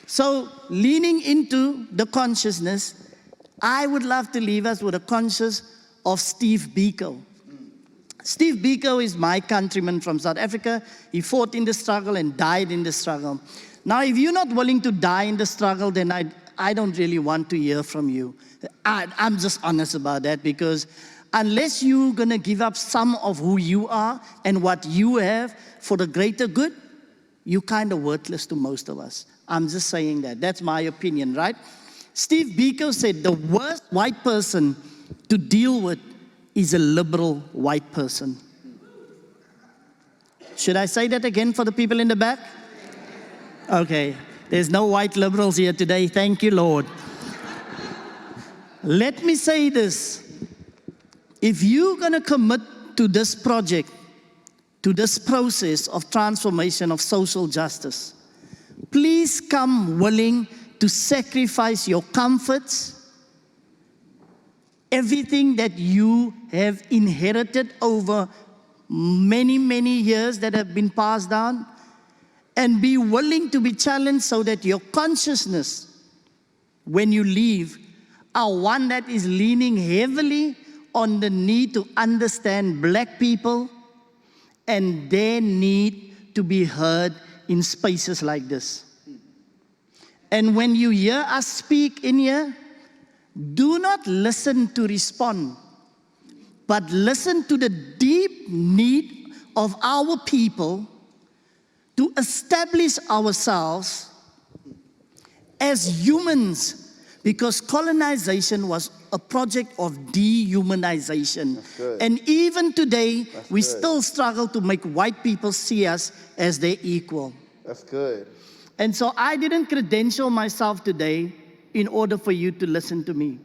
So leaning into the consciousness, I would love to leave us with a conscious of Steve Biko. Steve Biko is my countryman from South Africa. He fought in the struggle and died in the struggle. Now, if you're not willing to die in the struggle, then I don't really want to hear from you. I'm just honest about that, because unless you're going to give up some of who you are and what you have for the greater good, you're kind of worthless to most of us. I'm just saying that. That's my opinion, right? Steve Biko said the worst white person to deal with is a liberal white person. Should I say that again for the people in the back? Okay, there's no white liberals here today. Thank you, Lord. Let me say this. If you're going to commit to this project, to this process of transformation of social justice, please come willing to sacrifice your comforts, everything that you have inherited over many, many years that have been passed down, and be willing to be challenged so that your consciousness, when you leave, are one that is leaning heavily on the need to understand black people and their need to be heard in spaces like this. And when you hear us speak in here, do not listen to respond, but listen to the deep need of our people to establish ourselves as humans, because colonization was a project of dehumanization. And even today, we still struggle to make white people see us as their equal. That's good. And so I didn't credential myself today in order for you to listen to me.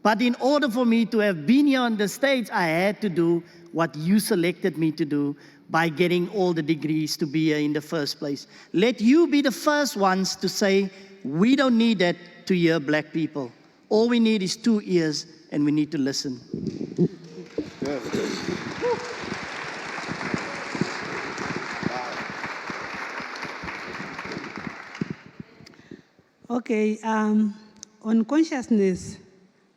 But in order for me to have been here on the stage, I had to do what you selected me to do by getting all the degrees to be here in the first place. Let you be the first ones to say, we don't need that to hear black people. All we need is 2 ears, and we need to listen. Good. Okay, on consciousness,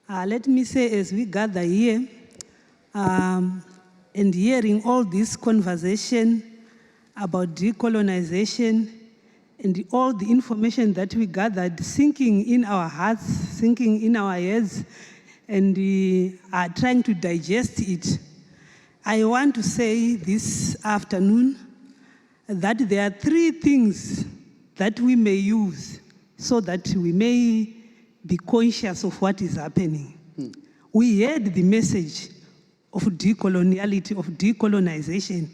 let me say, as we gather here, and hearing all this conversation about decolonization and all the information that we gathered, sinking in our hearts, sinking in our heads, and we are trying to digest it, I want to say this afternoon that there are 3 things that we may use so that we may be conscious of what is happening. We heard the message of decoloniality, of decolonization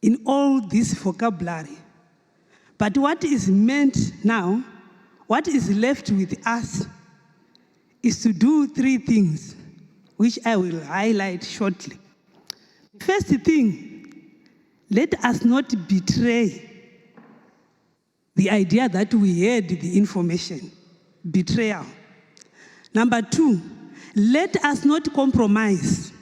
in all this vocabulary. But what is meant now, what is left with us, is to do 3 things, which I will highlight shortly. First thing, let us not betray the idea that we heard the information. Betrayal. Number 2, let us not compromise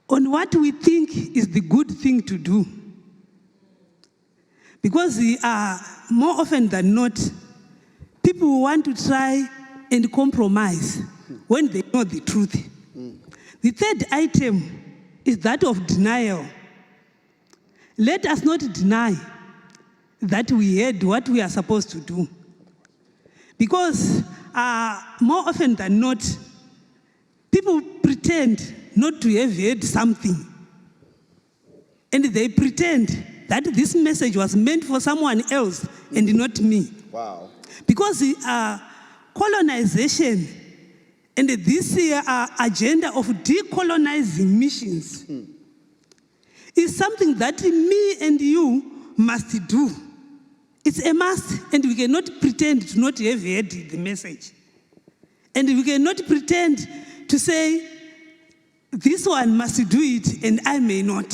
on what we think is the good thing to do. Because more often than not, people want to try and compromise when they know the truth. The third item is that of denial. Let us not deny that we had what we are supposed to do. Because more often than not, people pretend not to have heard something. And they pretend that this message was meant for someone else and not me. Wow. Because colonization and this agenda of decolonizing missions is something that me and you must do. It's a must, and we cannot pretend to not have heard the message. And we cannot pretend to say, this one must do it and I may not.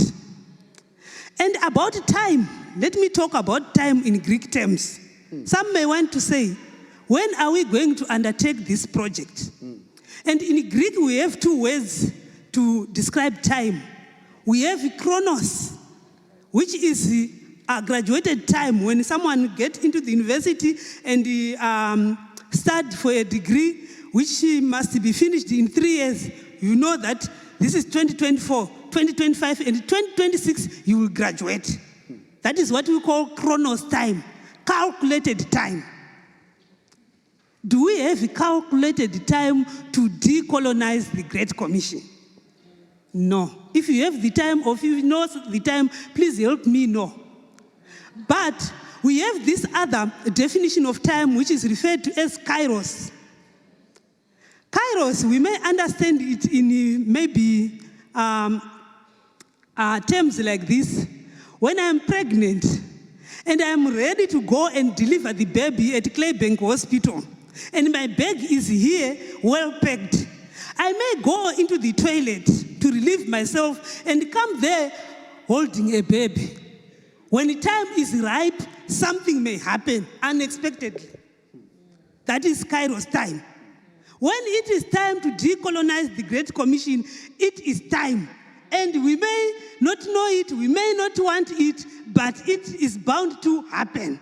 And about time, let me talk about time in Greek terms. Some may want to say, when are we going to undertake this project? And in Greek, we have two words to describe time. We have chronos, which is a graduated time when someone gets into the university and start for a degree, which must be finished in 3 years. You know that this is 2024, 2025, and 2026, you will graduate. That is what we call chronos time, calculated time. Do we have a calculated time to decolonize the Great Commission? No. If you have the time, or if you know the time, please help me know. But we have this other definition of time, which is referred to as kairos. Kairos, we may understand it in maybe terms like this. When I'm pregnant and I'm ready to go and deliver the baby at Claybank Hospital, and my bag is here, well packed, I may go into the toilet to relieve myself and come there holding a baby. When the time is ripe, something may happen unexpectedly. That is Kairos time. When it is time to decolonize the Great Commission, it is time. And we may not know it, we may not want it, but it is bound to happen.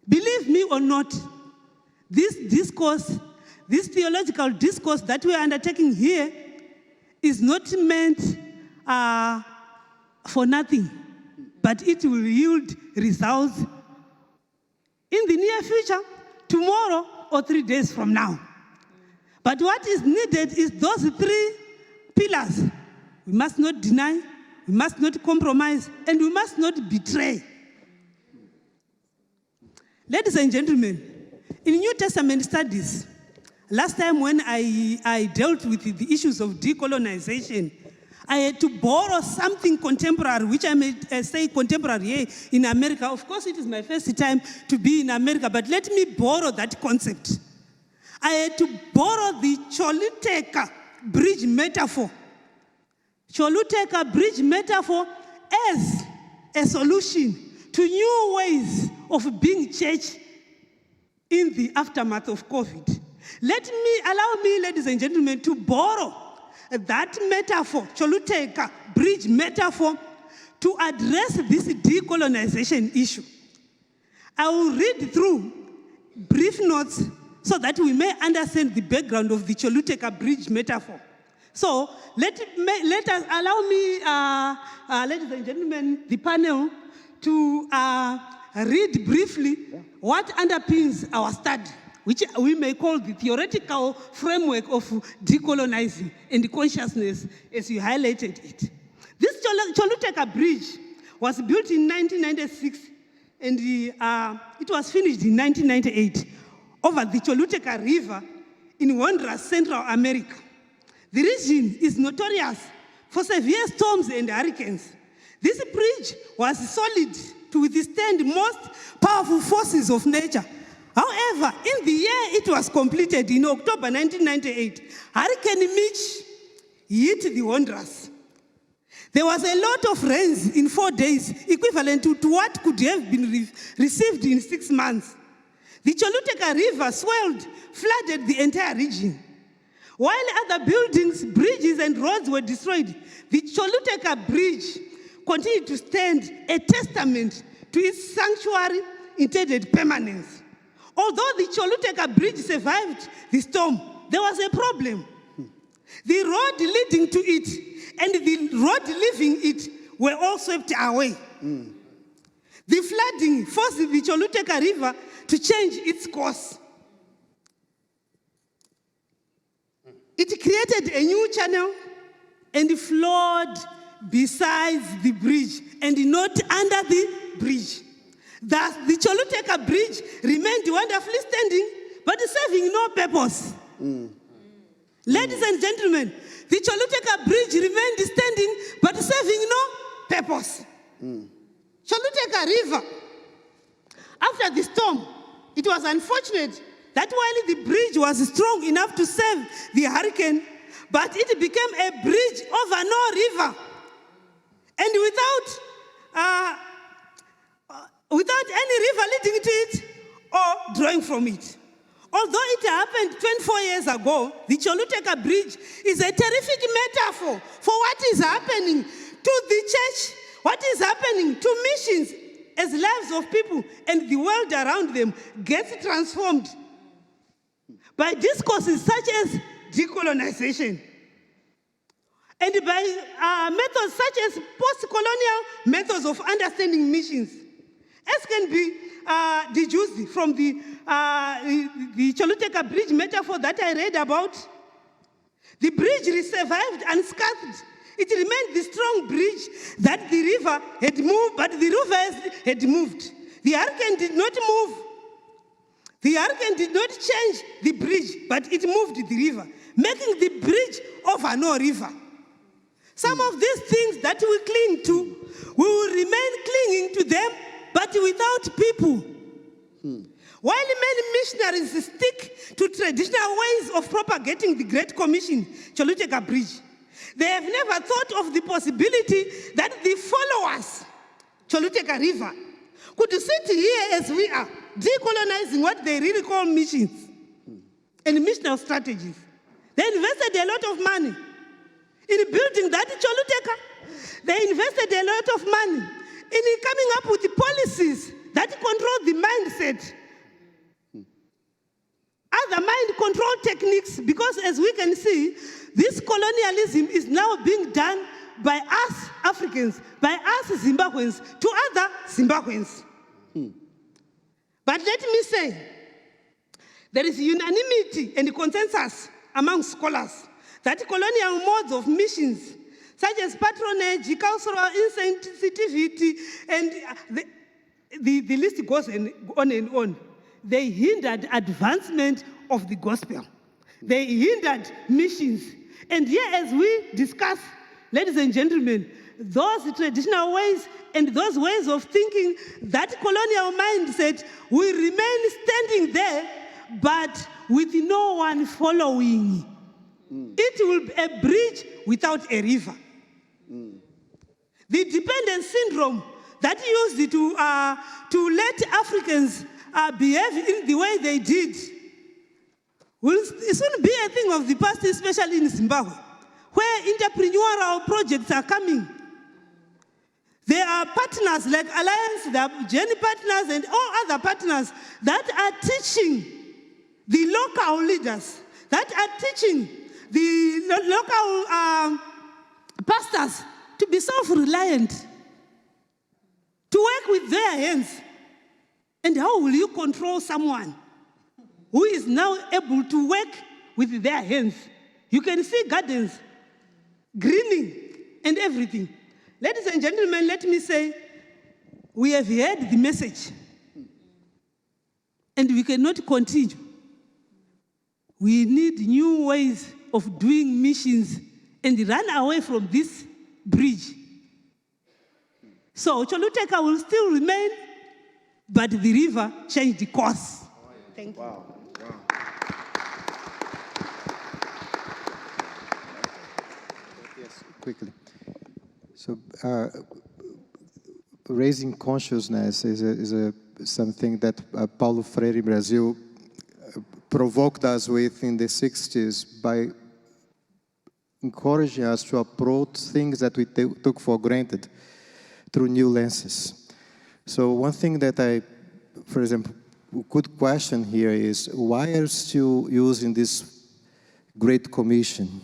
Believe me or not, this discourse, this theological discourse that we are undertaking here is not meant for nothing, but it will yield results in the near future, tomorrow, or 3 days from now. But what is needed is those 3 pillars. We must not deny, we must not compromise, and we must not betray. Ladies and gentlemen, in New Testament studies, last time when I dealt with the issues of decolonization, I had to borrow something contemporary, which I may say contemporary here in America. Of course, it is my first time to be in America, but let me borrow that concept. I had to borrow the Choluteca bridge metaphor. Choluteca bridge metaphor as a solution to new ways of being church in the aftermath of COVID. Allow me, ladies and gentlemen, to borrow that metaphor, Choluteca bridge metaphor, to address this decolonization issue. I will read through brief notes so that we may understand the background of the Choluteca bridge metaphor. So allow me, ladies and gentlemen, the panel, to read briefly what underpins our study, which we may call the theoretical framework of decolonizing and consciousness, as you highlighted it. This Choluteca bridge was built in 1996, and it was finished in 1998 over the Choluteca River in Honduras, Central America. The region is notorious for severe storms and hurricanes. This bridge was solid to withstand most powerful forces of nature. However, in the year it was completed, in October 1998, Hurricane Mitch hit the Honduras. There was a lot of rains in 4 days, equivalent to what could have been received in 6 months. The Choluteca River swelled, flooded the entire region. While other buildings, bridges, and roads were destroyed, the Choluteca Bridge continued to stand, a testament to its sanctuary intended permanence. Although the Choluteca Bridge survived the storm, there was a problem. The road leading to it and the road leaving it were all swept away. The flooding forced the Choluteca River to change its course. It created a new channel and flowed besides the bridge and not under the bridge. Thus, the Choluteca Bridge remained wonderfully standing, but serving no purpose. Ladies and gentlemen, the Choluteca Bridge remained standing, but serving no purpose. Choluteca River, after the storm, it was unfortunate that while the bridge was strong enough to serve the hurricane, but it became a bridge over no river. And without any river leading to it or drawing from it. Although it happened 24 years ago, the Choluteca Bridge is a terrific metaphor for what is happening to the church, what is happening to missions as lives of people and the world around them gets transformed by discourses such as decolonization and by methods such as post-colonial methods of understanding missions, as can be deduced from the Choluteca Bridge metaphor that I read about. The bridge survived unscathed. It remained the strong bridge that the river had moved, but the river had moved. The hurricane did not move. The hurricane did not change the bridge, but it moved the river, making the bridge over no river. Some of these things that we cling to, we will remain clinging to them, but without people. While many missionaries stick to traditional ways of propagating the Great Commission, Choluteca Bridge, they have never thought of the possibility that the followers, Choluteca River, could sit here as we are, decolonizing what they really call missions and missional strategies. They invested a lot of money in building that Choluteca. They invested a lot of money in coming up with the policies that control the mindset. Other mind control techniques, because as we can see, this colonialism is now being done by us Africans, by us Zimbabweans, to other Zimbabweans. But let me say, there is unanimity and consensus among scholars that colonial modes of missions, such as patronage, cultural insensitivity, and the list goes on and on, they hindered advancement of the gospel. They hindered missions. And here, as we discuss, ladies and gentlemen, those traditional ways and those ways of thinking, that colonial mindset will remain standing there, but with no one following. It will be a bridge without a river. The dependence syndrome that used to let Africans behave in the way they did will soon be a thing of the past, especially in Zimbabwe, where entrepreneurial projects are coming. There are partners like Alliiance, there are journey partners, and all other partners that are teaching the local leaders, that are teaching the local pastors to be self-reliant, to work with their hands. And how will you control someone who is now able to work with their hands? You can see gardens, greening, and everything. Ladies and gentlemen, let me say, we have heard the message, and we cannot continue. We need new ways of doing missions and run away from this bridge. So Choluteca will still remain, but the river changed the course. Thank you. Wow. Yes, quickly. So raising consciousness is a something that Paulo Freire in Brazil provoked us with in the 60s by encouraging us to approach things that we took for granted through new lenses. So one thing that I, for example, could question here is, why are you still using this Great Commission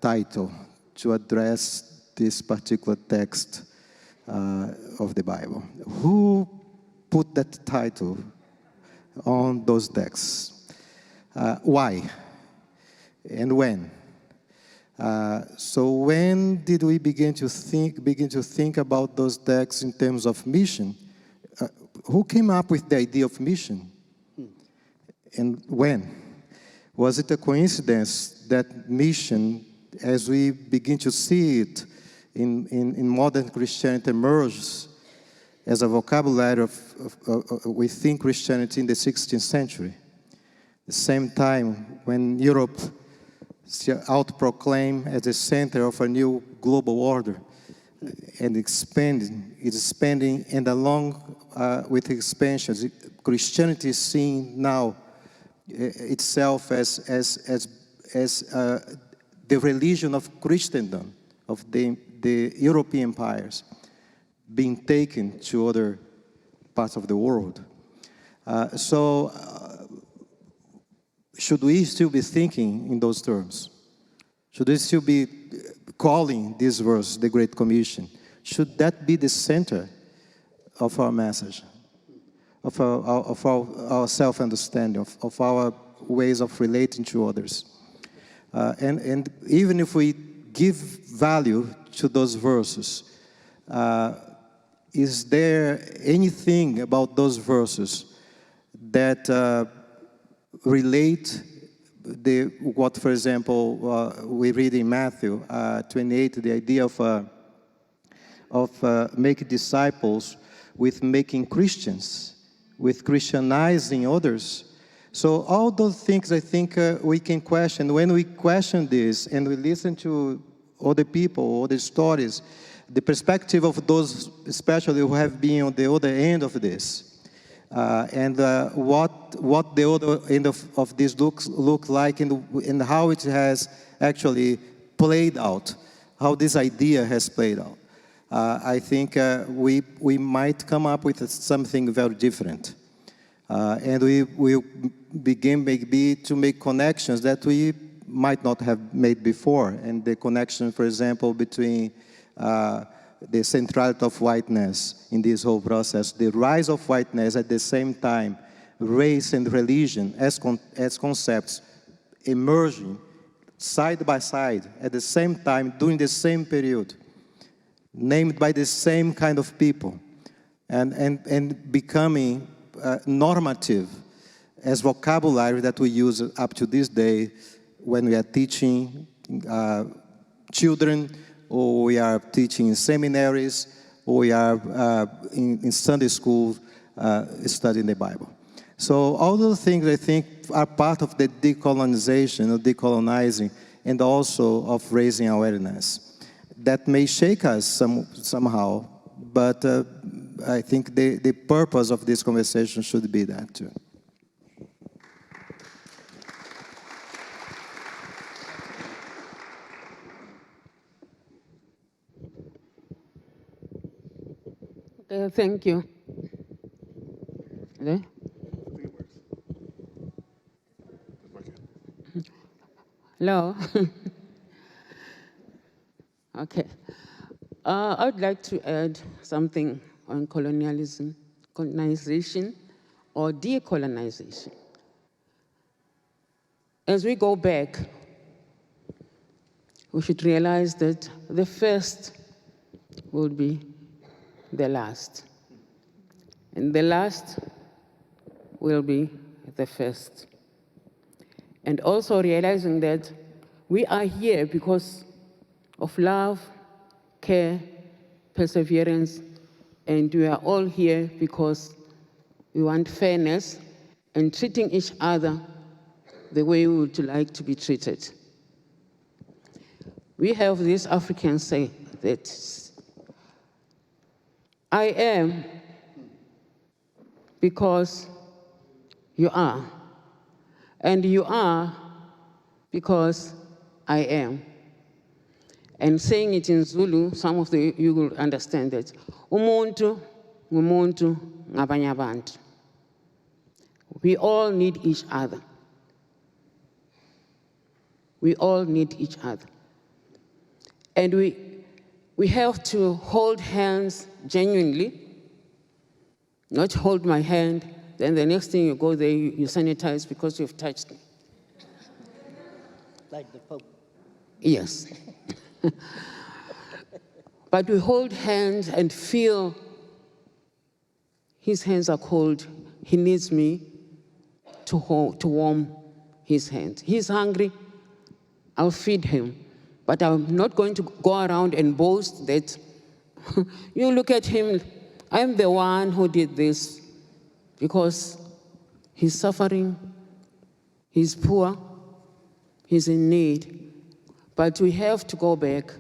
title to address this particular text of the Bible? Who put that title on those texts? Why? And when? So when did we begin to think about those texts in terms of mission? Who came up with the idea of mission? And when? Was it a coincidence that mission, as we begin to see it in modern Christianity, emerges as a vocabulary within Christianity in the 16th century? The same time when Europe out-proclaimed as the center of a new global order and expanding, and along with expansions, Christianity is seen now itself as the religion of Christendom, of the European empires, being taken to other parts of the world. Should we still be thinking in those terms? Should we still be calling this verse the Great Commission? Should that be the center of our message, of our self-understanding, of our ways of relating to others? And even if we give value to those verses, is there anything about those verses that relate what, for example, we read in Matthew 28, the idea of making disciples with making Christians, with Christianizing others? So all those things, I think, we can question. When we question this and we listen to other people, other stories, the perspective of those, especially who have been on the other end of this, and what the other end of this look like, and how it has actually played out, how this idea has played out. I think we might come up with something very different. And we will begin maybe to make connections that we might not have made before. And the connection, for example, between the centrality of whiteness in this whole process, the rise of whiteness, at the same time, race and religion as concepts emerging side by side at the same time during the same period, named by the same kind of people, and becoming normative as vocabulary that we use up to this day when we are teaching children, or we are teaching in seminaries, or we are in Sunday school studying the Bible. So all those things, I think, are part of the decolonization, or decolonizing, and also of raising awareness. That may shake us somehow, but I think the purpose of this conversation should be that too. Thank you. Hello? Hello? Okay. I would like to add something on colonization, or decolonization. As we go back, we should realize that the first will be the last, and the last will be the first. And also realizing that we are here because of love, care, perseverance, and we are all here because we want fairness and treating each other the way we would like to be treated. We have this African saying that I am because you are. And you are because I am. And saying it in Zulu, some of you will understand that. Umuntu, ngumuntu, ngabanye abantu. We all need each other. We all need each other. And we have to hold hands genuinely, not hold my hand, then the next thing you go there, you sanitize because you've touched me. Like the Pope. Yes. But we hold hands and feel his hands are cold. He needs me to warm his hands. He's hungry. I'll feed him. But I'm not going to go around and boast that you look at him, I'm the one who did this, because he's suffering, he's poor, he's in need. But we have to go back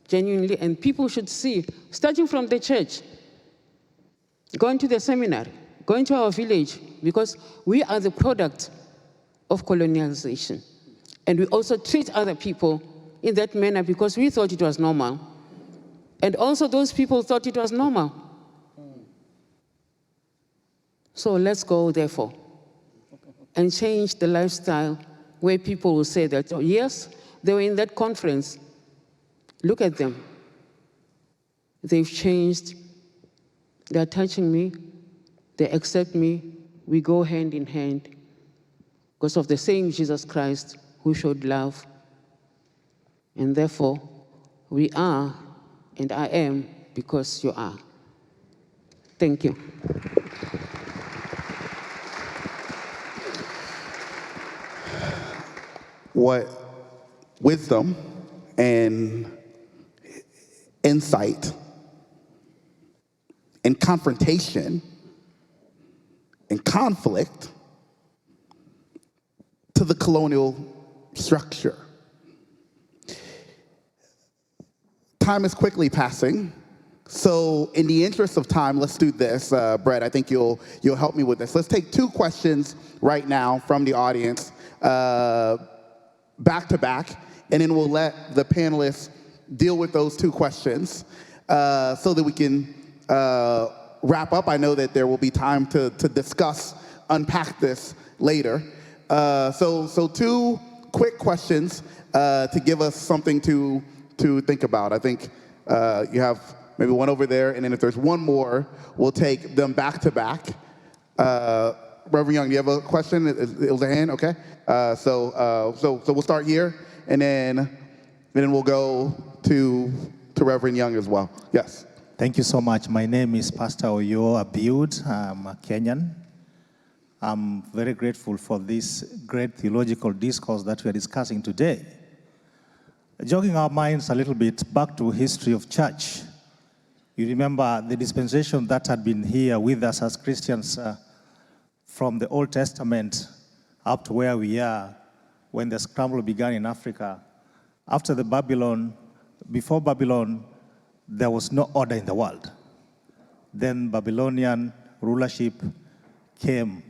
genuinely, and people should see, starting from the church, going to the seminary, going to our village, because we are the product of colonialization. And we also treat other people in that manner because we thought it was normal. And also those people thought it was normal. So let's go, therefore, and change the lifestyle where people will say that, oh, yes, they were in that conference. Look at them. They've changed. They're touching me. They accept me. We go hand in hand because of the same Jesus Christ who showed love. And therefore, we are, and I am, because you are. Thank you. What wisdom and insight and confrontation and conflict to the colonial structure. Time is quickly passing, so in the interest of time, let's do this. Brett, I think you'll help me with this. Let's take 2 questions right now from the audience, back to back, and then we'll let the panelists deal with those 2 questions so that we can wrap up. I know that there will be time to discuss, unpack this later. So 2 quick questions to give us something to think about. I think you have maybe one over there, and then if there's one more, we'll take them back to back. Reverend Young, do you have a question? It was a hand, okay. So we'll start here, and then we'll go to Reverend Young as well. Yes. Thank you so much. My name is Pastor Oyo Abiud. I'm a Kenyan. I'm very grateful for this great theological discourse that we are discussing today. Jogging our minds a little bit back to history of church. You remember the dispensation that had been here with us as Christians from the Old Testament up to where we are when the scramble began in Africa. After before Babylon, there was no order in the world. Then Babylonian rulership came,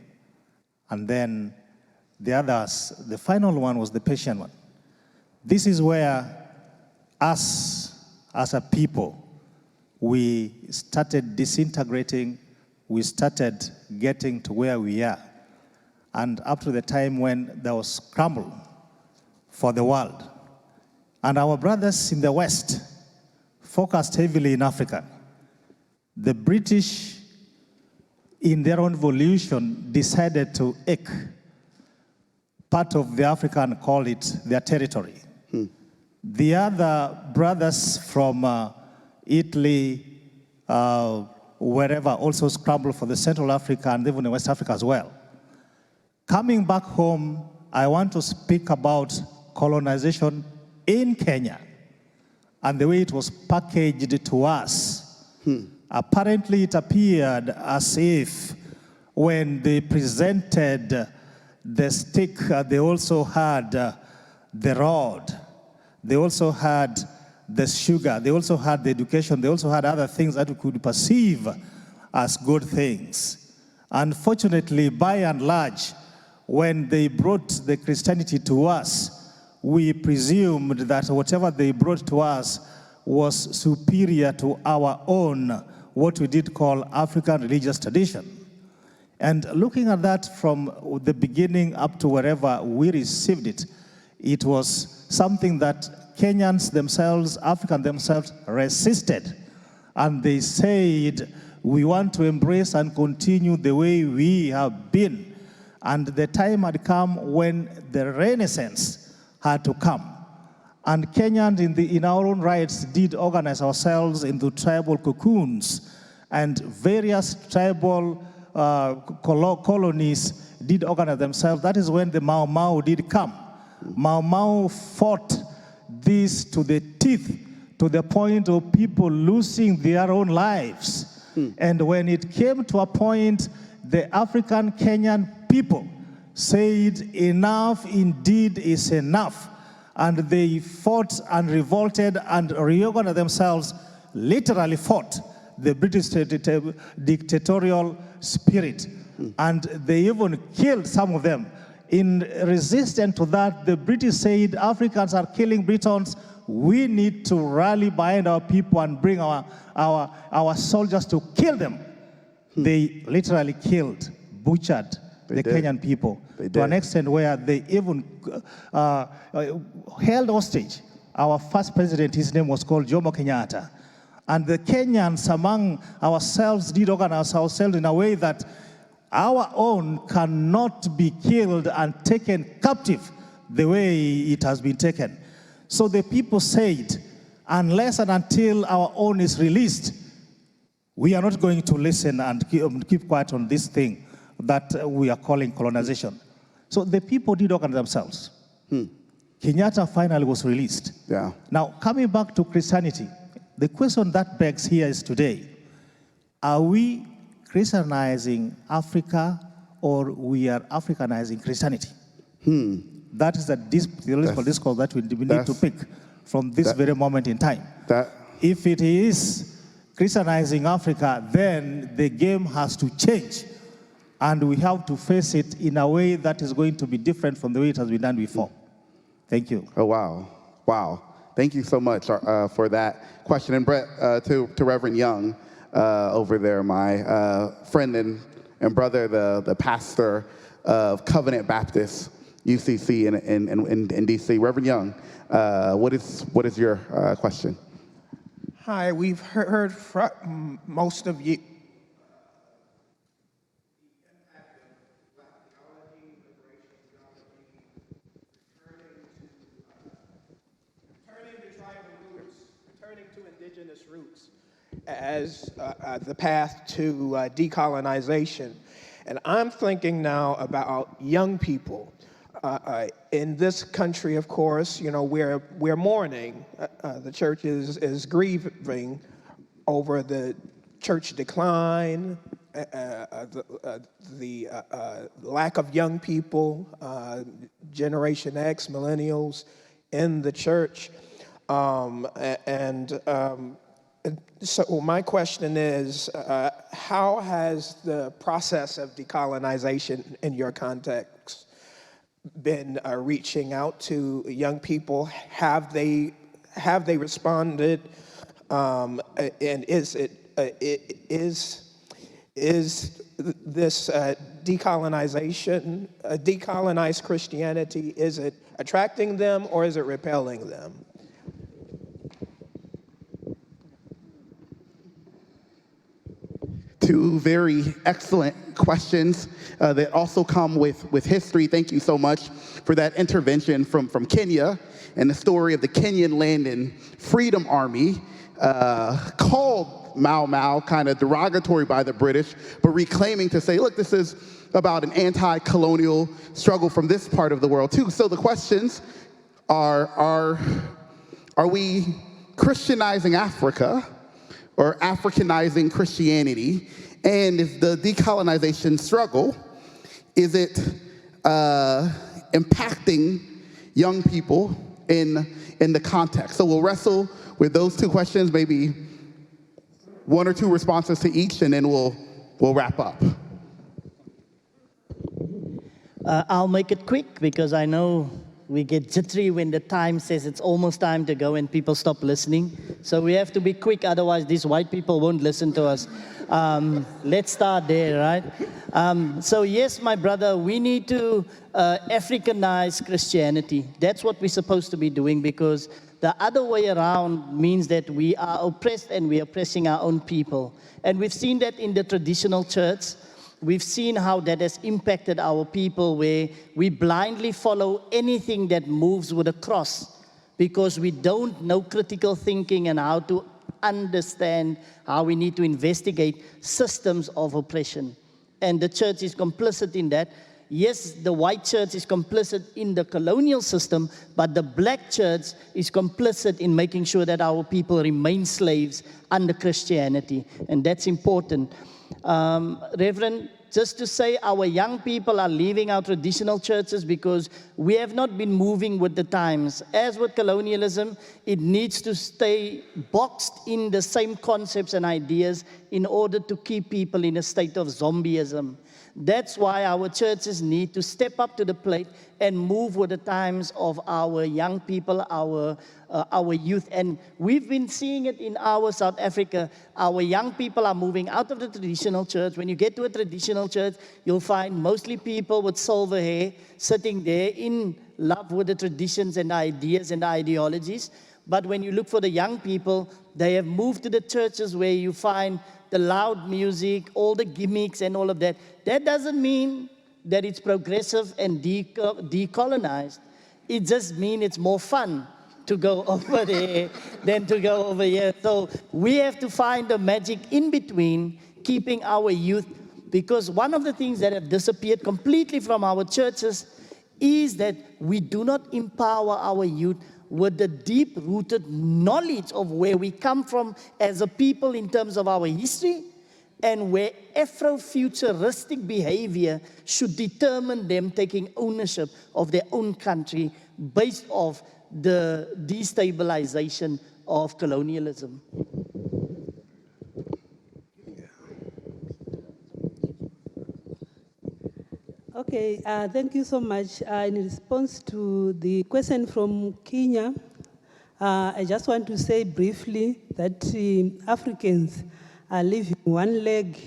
and then the others, the final one was the Persian one. This is where us, as a people, we started disintegrating, we started getting to where we are, and up to the time when there was scramble for the world. And our brothers in the West focused heavily in Africa. The British, in their own evolution, decided to take part of the Africa and call it their territory. The other brothers from Italy, wherever, also scrambled for the Central Africa and even West Africa as well. Coming back home, I want to speak about colonization in Kenya and the way it was packaged to us. Apparently, it appeared as if when they presented the stick, they also had the rod. They also had the sugar. They also had the education. They also had other things that we could perceive as good things. Unfortunately, by and large, when they brought the Christianity to us, we presumed that whatever they brought to us was superior to our own, what we did call African religious tradition. And looking at that from the beginning up to wherever we received it, it was something that Kenyans themselves, Africans themselves resisted. And they said, we want to embrace and continue the way we have been. And the time had come when the Renaissance had to come. And Kenyans in our own rights did organize ourselves into tribal cocoons, and various tribal colonies did organize themselves. That is when the Mau Mau did come. Mau Mau fought this to the teeth, to the point of people losing their own lives. And when it came to a point, the African Kenyan people said enough indeed is enough. And they fought and revolted and reorganized themselves, literally fought the British dictatorial spirit. And they even killed some of them. In resistance to that, the British said, Africans are killing Britons. We need to rally behind our people and bring our soldiers to kill them. They literally killed, butchered the Kenyan people to an extent where they even held hostage our first president. His name was called Jomo Kenyatta. And the Kenyans among ourselves did organize ourselves in a way that our own cannot be killed and taken captive the way it has been taken. So the people said, unless and until our own is released, we are not going to listen and keep quiet on this thing that we are calling colonization. So the people did organize themselves. Kenyatta finally was released. Yeah. Now, coming back to Christianity, the question that begs here is today, are we Christianizing Africa or we are Africanizing Christianity? That is the theological discourse that we need to pick from this very moment in time. If it is Christianizing Africa, then the game has to change. And we have to face it in a way that is going to be different from the way it has been done before. Thank you. Oh, wow. Wow. Thank you so much for that question. And Brett, to Reverend Young over there, my friend and brother, the pastor of Covenant Baptist UCC in DC. Reverend Young, what is your question? Hi, we've heard from most of you. Returning to indigenous roots as the path to decolonization. And I'm thinking now about young people. In this country, of course, you know, we're mourning. The church is grieving over the church decline, the lack of young people, Generation X, millennials in the church. So my question is, how has the process of decolonization in your context been reaching out to young people? Have they responded? And is this decolonization, decolonized Christianity, is it attracting them or is it repelling them? Two very excellent questions that also come with history. Thank you so much for that intervention from Kenya and the story of the Kenyan Land and Freedom Army, called Mau Mau, kind of derogatory by the British, but reclaiming to say, look, this is about an anti-colonial struggle from this part of the world too. So the questions are we Christianizing Africa or Africanizing Christianity? And is the decolonization struggle, is it impacting young people in the context? So we'll wrestle with those two questions, maybe one or two responses to each, and then we'll wrap up. I'll make it quick because I know we get jittery when the time says it's almost time to go and people stop listening. So we have to be quick, otherwise these white people won't listen to us. Let's start there, right? So yes, my brother, we need to Africanize Christianity. That's what we're supposed to be doing, because the other way around means that we are oppressed and we are oppressing our own people. And we've seen that in the traditional church. We've seen how that has impacted our people, where we blindly follow anything that moves with a cross because we don't know critical thinking and how to understand how we need to investigate systems of oppression. And the church is complicit in that. Yes, the white church is complicit in the colonial system, but the black church is complicit in making sure that our people remain slaves under Christianity. And that's important. Reverend, just to say, our young people are leaving our traditional churches because we have not been moving with the times. As with colonialism, it needs to stay boxed in the same concepts and ideas in order to keep people in a state of zombieism. That's why our churches need to step up to the plate and move with the times of our young people, our youth. And we've been seeing it in our South Africa. Our young people are moving out of the traditional church. When you get to a traditional church, you'll find mostly people with silver hair sitting there in love with the traditions and the ideas and the ideologies. But when you look for the young people, they have moved to the churches where you find the loud music, all the gimmicks and all of that. That doesn't mean that it's progressive and decolonized. It just means it's more fun to go over there than to go over here. So we have to find the magic in between, keeping our youth, because one of the things that have disappeared completely from our churches is that we do not empower our youth with the deep-rooted knowledge of where we come from as a people in terms of our history, and where Afrofuturistic behavior should determine them taking ownership of their own country based off the destabilization of colonialism. Okay, thank you so much. In response to the question from Kenya, I just want to say briefly that Africans are living one leg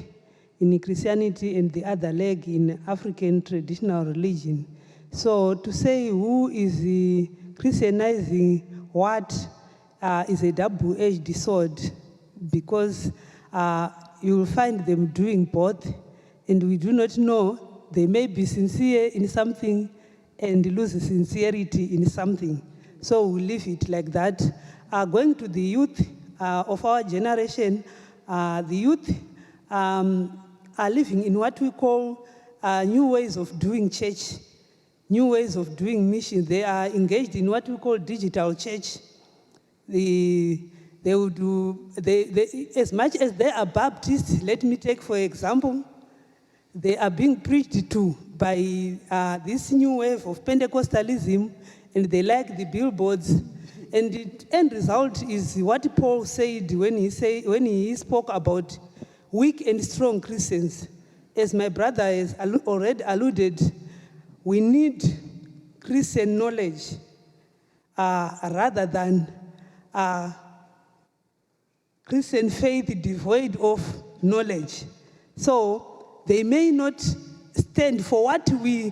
in Christianity and the other leg in African traditional religion. So to say who is Christianizing what is a double-edged sword, because you will find them doing both, and we do not know. They may be sincere in something and lose sincerity in something. So we leave it like that. Going to the youth of our generation, the youth are living in what we call new ways of doing church, new ways of doing mission. They are engaged in what we call digital church. They will do, as much as they are Baptists, let me take for example, they are being preached to by this new wave of Pentecostalism, and they like the billboards. And the end result is what Paul said when he spoke about weak and strong Christians. As my brother has already alluded, we need Christian knowledge rather than Christian faith devoid of knowledge. So they may not stand for what we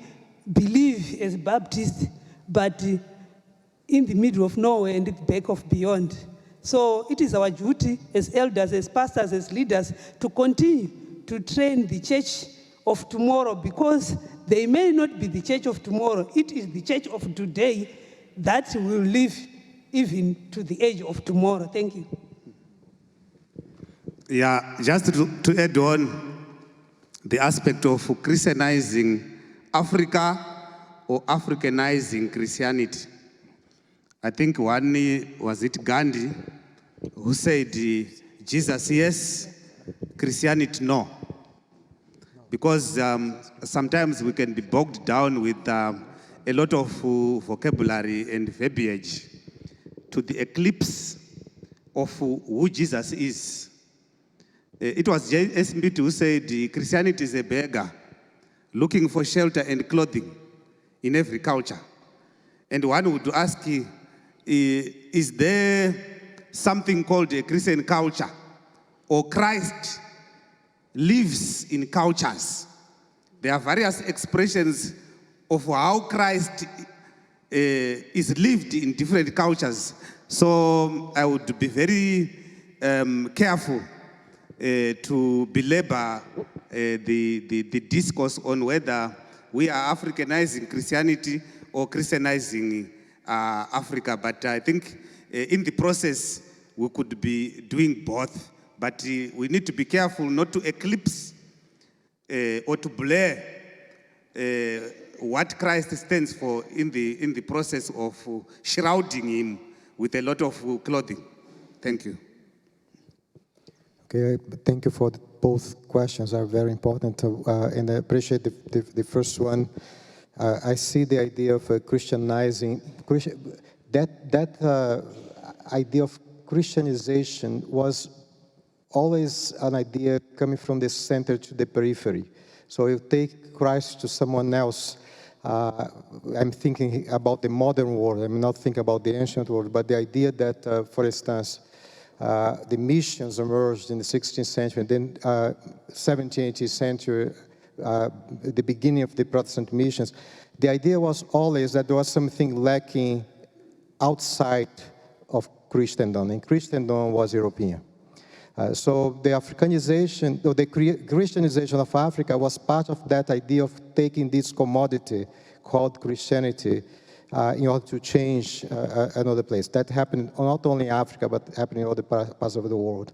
believe as Baptists, but in the middle of nowhere and at the back of beyond. So it is our duty as elders, as pastors, as leaders, to continue to train the church of tomorrow, because they may not be the church of tomorrow. It is the church of today that will live even to the age of tomorrow. Thank you. Yeah, just to add on, the aspect of Christianizing Africa or Africanizing Christianity. I think one was it Gandhi who said, Jesus yes, Christianity no. Because sometimes we can be bogged down with a lot of vocabulary and verbiage to the eclipse of who Jesus is. It was J.S. Smith who said Christianity is a beggar looking for shelter and clothing in every culture. And one would ask, is there something called a Christian culture, or Christ lives in cultures? There are various expressions of how Christ is lived in different cultures. So I would be very careful to belabor the discourse on whether we are Africanizing Christianity or Christianizing Africa. But I think in the process, we could be doing both. But we need to be careful not to eclipse or to blur what Christ stands for in the process of shrouding him with a lot of clothing. Thank you. Okay, thank you for both questions, are very important, and I appreciate the first one. I see the idea of Christianizing, that idea of Christianization was always an idea coming from the center to the periphery. So you take Christ to someone else. I'm thinking about the modern world. I'm not thinking about the ancient world, but the idea that, for instance, the missions emerged in the 16th century, and then 17th, 18th century, the beginning of the Protestant missions. The idea was always that there was something lacking outside of Christendom, and Christendom was European. So the Africanization, or the Christianization of Africa was part of that idea of taking this commodity called Christianity in order to change another place. That happened not only in Africa, but happened in other parts of the world.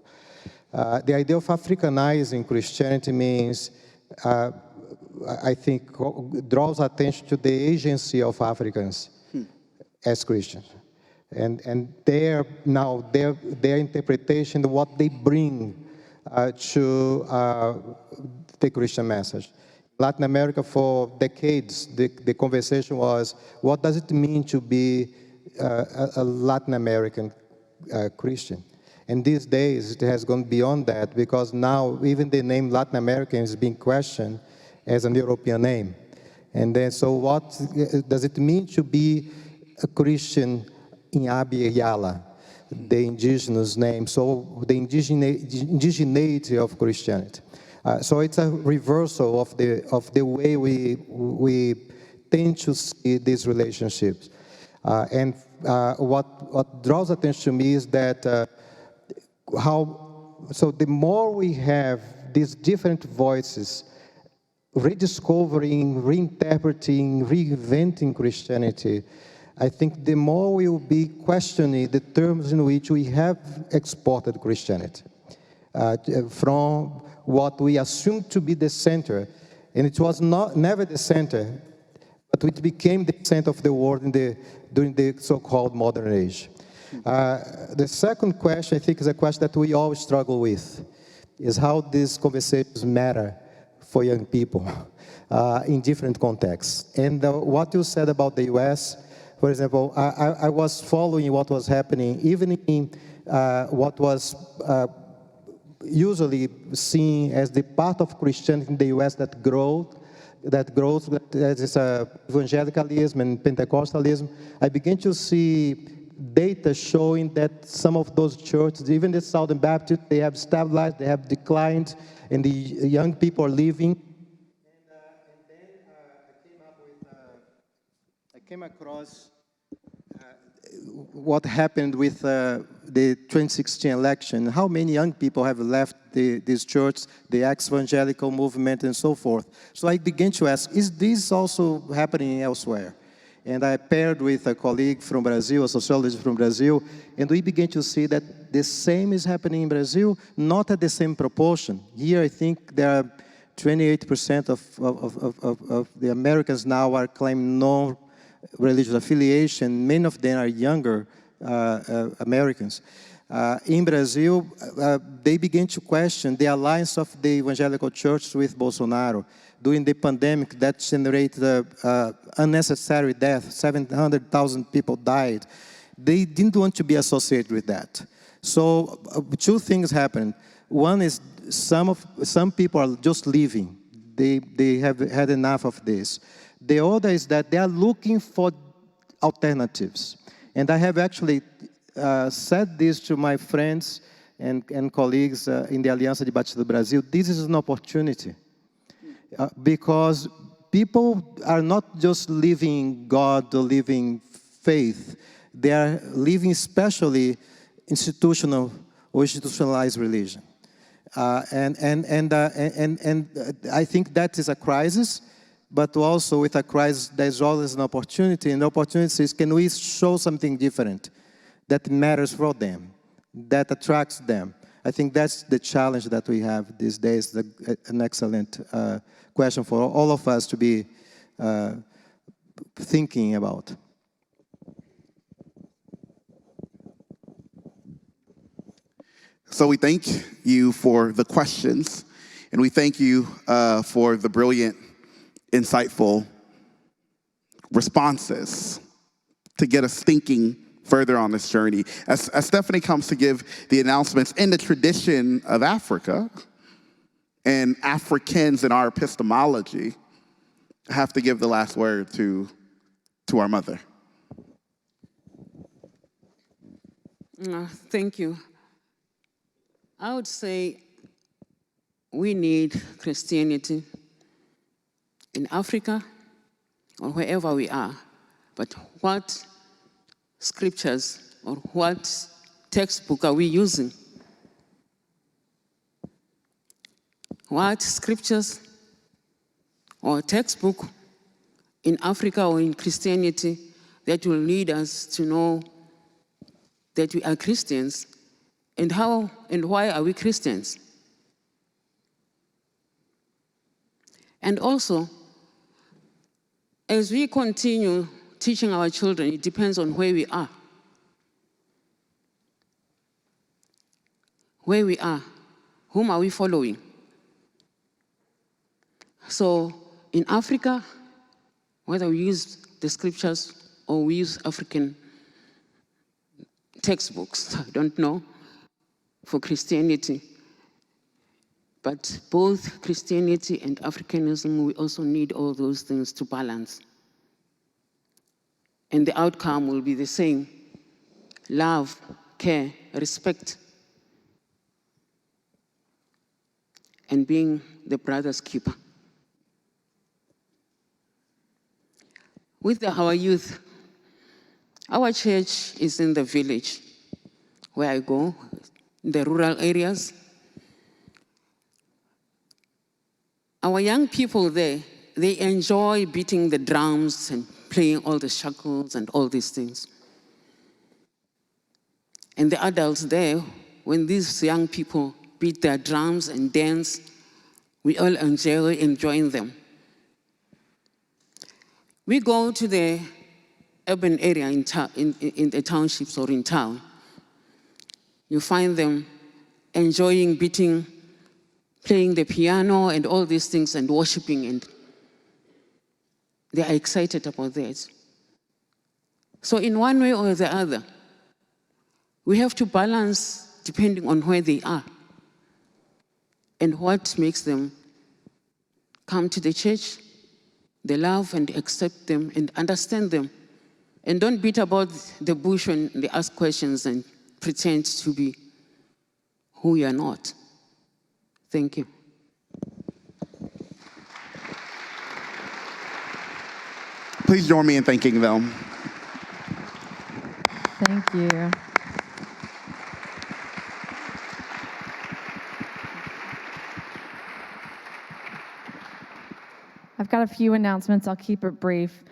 The idea of Africanizing Christianity means, I think, draws attention to the agency of Africans as Christians. And their interpretation of what they bring to the Christian message. Latin America, for decades, the conversation was, what does it mean to be a Latin American Christian? And these days, it has gone beyond that, because now even the name Latin American is being questioned as an European name. And then, so what does it mean to be a Christian in Abya, the indigenous name, so the indigeneity of Christianity. So it's a reversal of the way we tend to see these relationships. And what draws attention to me is that so the more we have these different voices rediscovering, reinterpreting, reinventing Christianity, I think the more we will be questioning the terms in which we have exported Christianity from what we assumed to be the center, and it was never the center, but it became the center of the world during the so-called modern age. The second question, I think, is a question that we all struggle with, is how these conversations matter for young people in different contexts. And what you said about the US, for example, I was following what was happening, even in what was usually seen as the part of Christianity in the US that grows, that is evangelicalism and Pentecostalism. I began to see data showing that some of those churches, even the Southern Baptist, they have stabilized, they have declined, and the young people are leaving. And then I came across what happened with the 2016 election. How many young people have left this church, the ex-evangelical movement, and so forth. So I began to ask, is this also happening elsewhere? And I paired with a colleague from Brazil, a sociologist from Brazil, and we began to see that the same is happening in Brazil, not at the same proportion. Here, I think there are 28% of the Americans now are claiming no-religious affiliation. Many of them are younger Americans. In Brazil, they began to question the alliance of the evangelical church with Bolsonaro. During the pandemic, that generated unnecessary death. 700,000 people died. They didn't want to be associated with that. So two things happened. One is some people are just leaving. they have had enough of this. The other is that they are looking for alternatives. And I have actually said this to my friends and colleagues in the Alliiance de Batista do Brasil. This is an opportunity because people are not just living God or living faith. They are living especially institutional or institutionalized religion. And I think that is a crisis, but also with a crisis, there's always an opportunity, and the opportunity is, can we show something different that matters for them, that attracts them? I think that's the challenge that we have these days, an excellent question for all of us to be thinking about. So we thank you for the questions, and we thank you for the brilliant, insightful responses to get us thinking further on this journey. As Stephanie comes to give the announcements in the tradition of Africa and Africans in our epistemology, I have to give the last word to our mother. Thank you. I would say we need Christianity in Africa or wherever we are. But what scriptures or what textbook are we using? What scriptures or textbook in Africa or in Christianity that will lead us to know that we are Christians, and how and why are we Christians? And also, as we continue teaching our children, it depends on where we are. Where we are, whom are we following? So in Africa, whether we use the scriptures or we use African textbooks, I don't know, for Christianity. But both Christianity and Africanism, we also need all those things to balance. And the outcome will be the same: love, care, respect, and being the brother's keeper. With our youth, our church is in the village where I go, in the rural areas. Our young people there, they enjoy beating the drums and playing all the shackles and all these things. And the adults there, when these young people beat their drums and dance, we all enjoy enjoying them. We go to the urban area in the townships or in town. You find them enjoying beating, playing the piano and all these things and worshiping, and they are excited about that. So in one way or the other, we have to balance depending on where they are and what makes them come to the church. They love and accept them and understand them. And don't beat about the bush when they ask questions and pretend to be who you are not. Thank you. Please join me in thanking them. Thank you. I've got a few announcements. I'll keep it brief.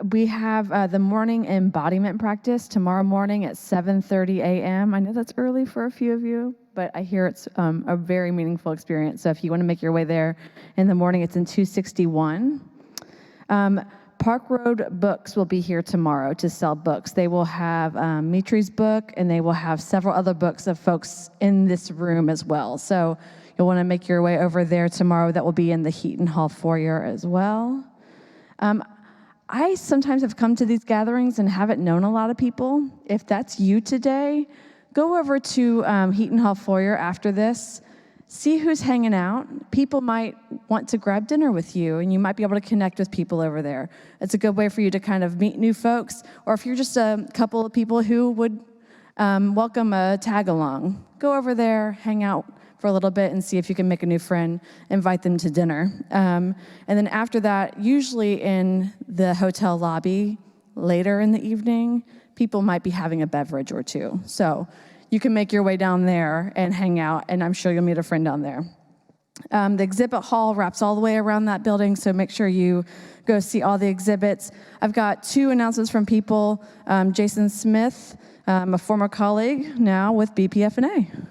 We have the morning embodiment practice tomorrow morning at 7:30 a.m. I know that's early for a few of you, but I hear it's a very meaningful experience. So if you want to make your way there in the morning, it's in 261. Park Road Books will be here tomorrow to sell books. They will have Mitri's book, and they will have several other books of folks in this room as well. So you'll want to make your way over there tomorrow. That will be in the Heaton Hall foyer as well. I sometimes have come to these gatherings and haven't known a lot of people. If that's you today, go over to Heaton Hall foyer after this. see who's hanging out. People might want to grab dinner with you, and you might be able to connect with people over there. It's a good way for you to kind of meet new folks, or if you're just a couple of people who would welcome a tag-along, go over there, hang out for a little bit and see if you can make a new friend, invite them to dinner. And then after that, usually in the hotel lobby, later in the evening, people might be having a beverage or two. So you can make your way down there and hang out, and I'm sure you'll meet a friend down there. The exhibit hall wraps all the way around that building, so make sure you go see all the exhibits. I've got 2 announcements from people. Jason Smith, a former colleague, now with BPFNA.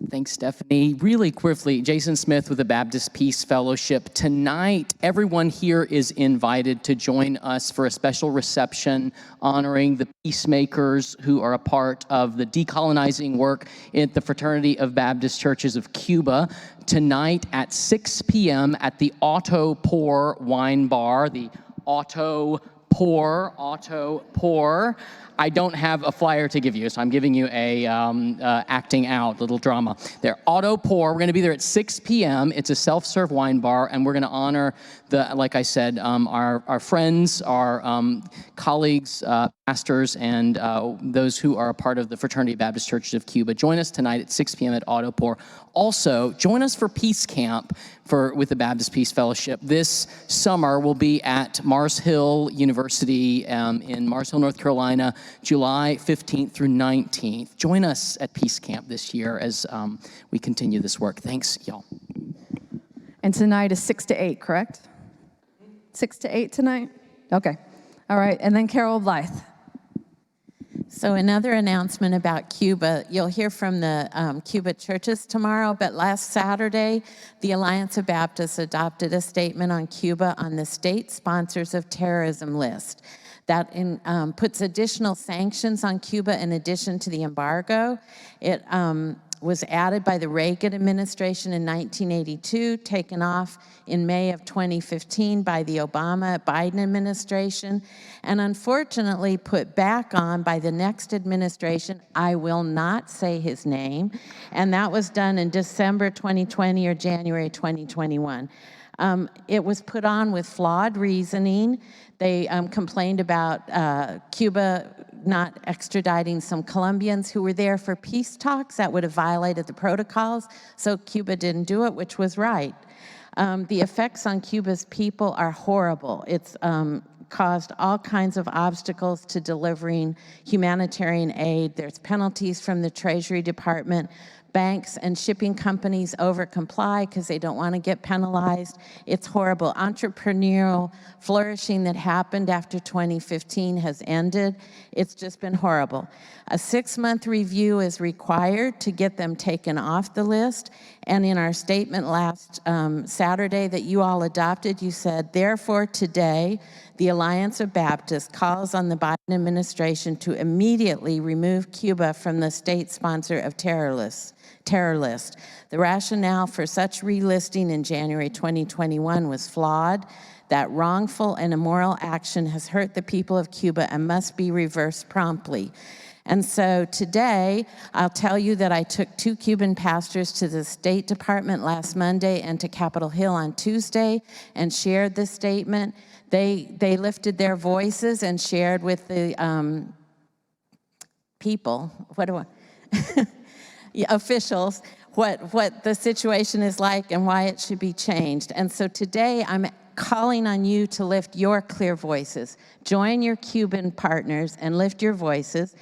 Thanks, Stephanie. Really quickly, Jason Smith with the Baptist Peace Fellowship. Tonight, everyone here is invited to join us for a special reception honoring the peacemakers who are a part of the decolonizing work at the Fraternity of Baptist Churches of Cuba. Tonight at 6 p.m. at the Auto Pour Wine Bar, the Auto Pour. I don't have a flyer to give you, so I'm giving you a acting out, little drama. There, Auto Pour, we're gonna be there at 6 p.m. It's a self-serve wine bar, and we're gonna honor the, like I said, our friends, our colleagues, pastors, and those who are a part of the Fraternity of Baptist Churches of Cuba. Join us tonight at 6 p.m. at Auto Pour. Also, join us for Peace Camp with the Baptist Peace Fellowship. This summer, we'll be at Mars Hill University in Mars Hill, North Carolina, July 15th through 19th. Join us at Peace Camp this year as we continue this work. Thanks, y'all. And tonight is 6 to 8, correct? 6 to 8 tonight? Okay. All right, and then Carol Blythe. So another announcement about Cuba, you'll hear from the Cuba churches tomorrow, but last Saturday, the Alliance of Baptists adopted a statement on Cuba on the state sponsors of terrorism list. That puts additional sanctions on Cuba in addition to the embargo. It was added by the Reagan administration in 1982, taken off in May of 2015 by the Obama-Biden administration, and unfortunately put back on by the next administration. I will not say his name, and that was done in December 2020 or January 2021. It was put on with flawed reasoning. They complained about Cuba not extraditing some Colombians who were there for peace talks that would have violated the protocols, so Cuba didn't do it, which was right. The effects on Cuba's people are horrible. It's caused all kinds of obstacles to delivering humanitarian aid. There's penalties from the Treasury Department. Banks and shipping companies over-comply because they don't want to get penalized. It's horrible. Entrepreneurial flourishing that happened after 2015 has ended. It's just been horrible. A 6-month review is required to get them taken off the list. And in our statement last Saturday that you all adopted, you said, therefore today, the Alliance of Baptists calls on the Biden administration to immediately remove Cuba from the state sponsor of terror list. The rationale for such relisting in January 2021 was flawed. That wrongful and immoral action has hurt the people of Cuba and must be reversed promptly. And so today, I'll tell you that I took 2 Cuban pastors to the State Department last Monday and to Capitol Hill on Tuesday and shared this statement. They lifted their voices and shared with the people, officials, what the situation is like and why it should be changed. And so today, I'm calling on you to lift your clear voices. Join your Cuban partners and lift your voices.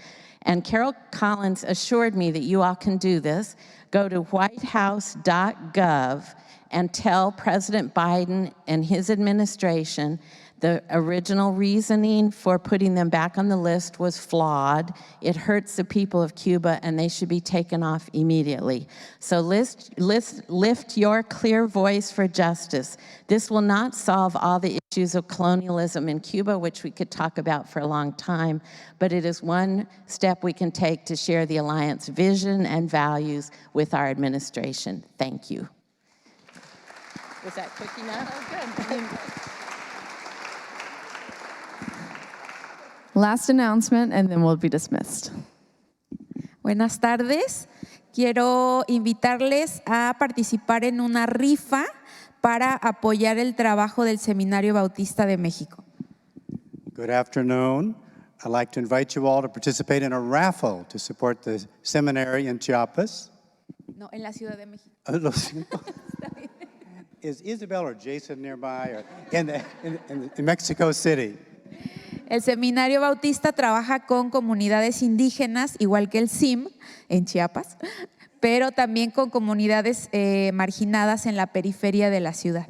And Carol Collins assured me that you all can do this. Go to whitehouse.gov and tell President Biden and his administration the original reasoning for putting them back on the list was flawed. It hurts the people of Cuba, and they should be taken off immediately. So lift your clear voice for justice. This will not solve all the issues of colonialism in Cuba, which we could talk about for a long time, but it is one step we can take to share the Alliance vision and values with our administration. Thank you. Was that quick enough? Oh, good. Last announcement, and then we'll be dismissed. Buenas tardes. quiero invitarles a participar en una rifa para apoyar el trabajo del Seminario Bautista de México. Good afternoon. I'd like to invite you all to participate in a raffle to support the seminary in Chiapas. No, en la Ciudad de México. Lo siento. Is Isabel or Jason nearby or in Mexico City? El Seminario Bautista trabaja con comunidades indígenas, igual que el SIM en Chiapas, pero también con comunidades marginadas en la periferia de la ciudad.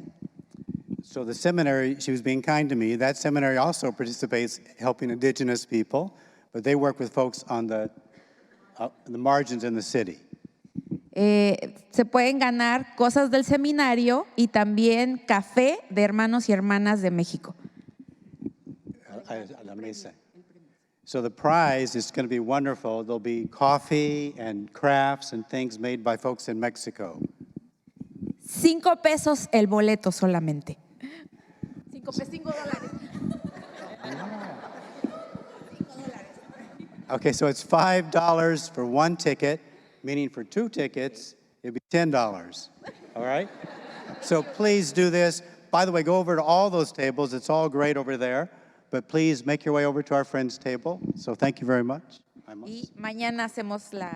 So the seminary, she was being kind to me, that seminary also participates helping indigenous people, but they work with folks on the margins in the city. Se pueden ganar cosas del seminario y también café de hermanos y hermanas de México. La mesa. So the prize is going to be wonderful. There'll be coffee and crafts and things made by folks in Mexico. 5 pesos el boleto solamente. $5. Okay, so it's $5 for one ticket, meaning for 2 tickets, it'd be $10. All right? So please do this. By the way, go over to all those tables. It's all great over there. But please make your way over to our friend's table. So thank you very much. Y mañana hacemos la...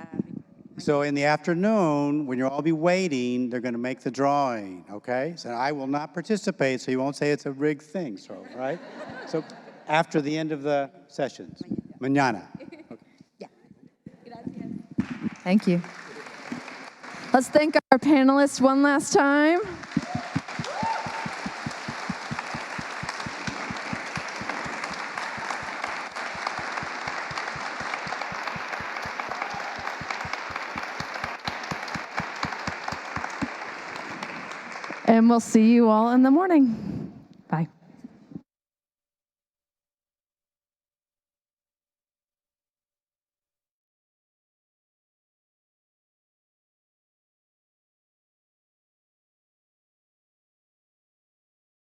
So in the afternoon, when you'll all be waiting, they're going to make the drawing, okay? So I will not participate, so you won't say it's a rigged thing, so, right? So after the end of the sessions. Mañana. Yeah. Thank you. Let's thank our panelists one last time. And we'll see you all in the morning. Bye.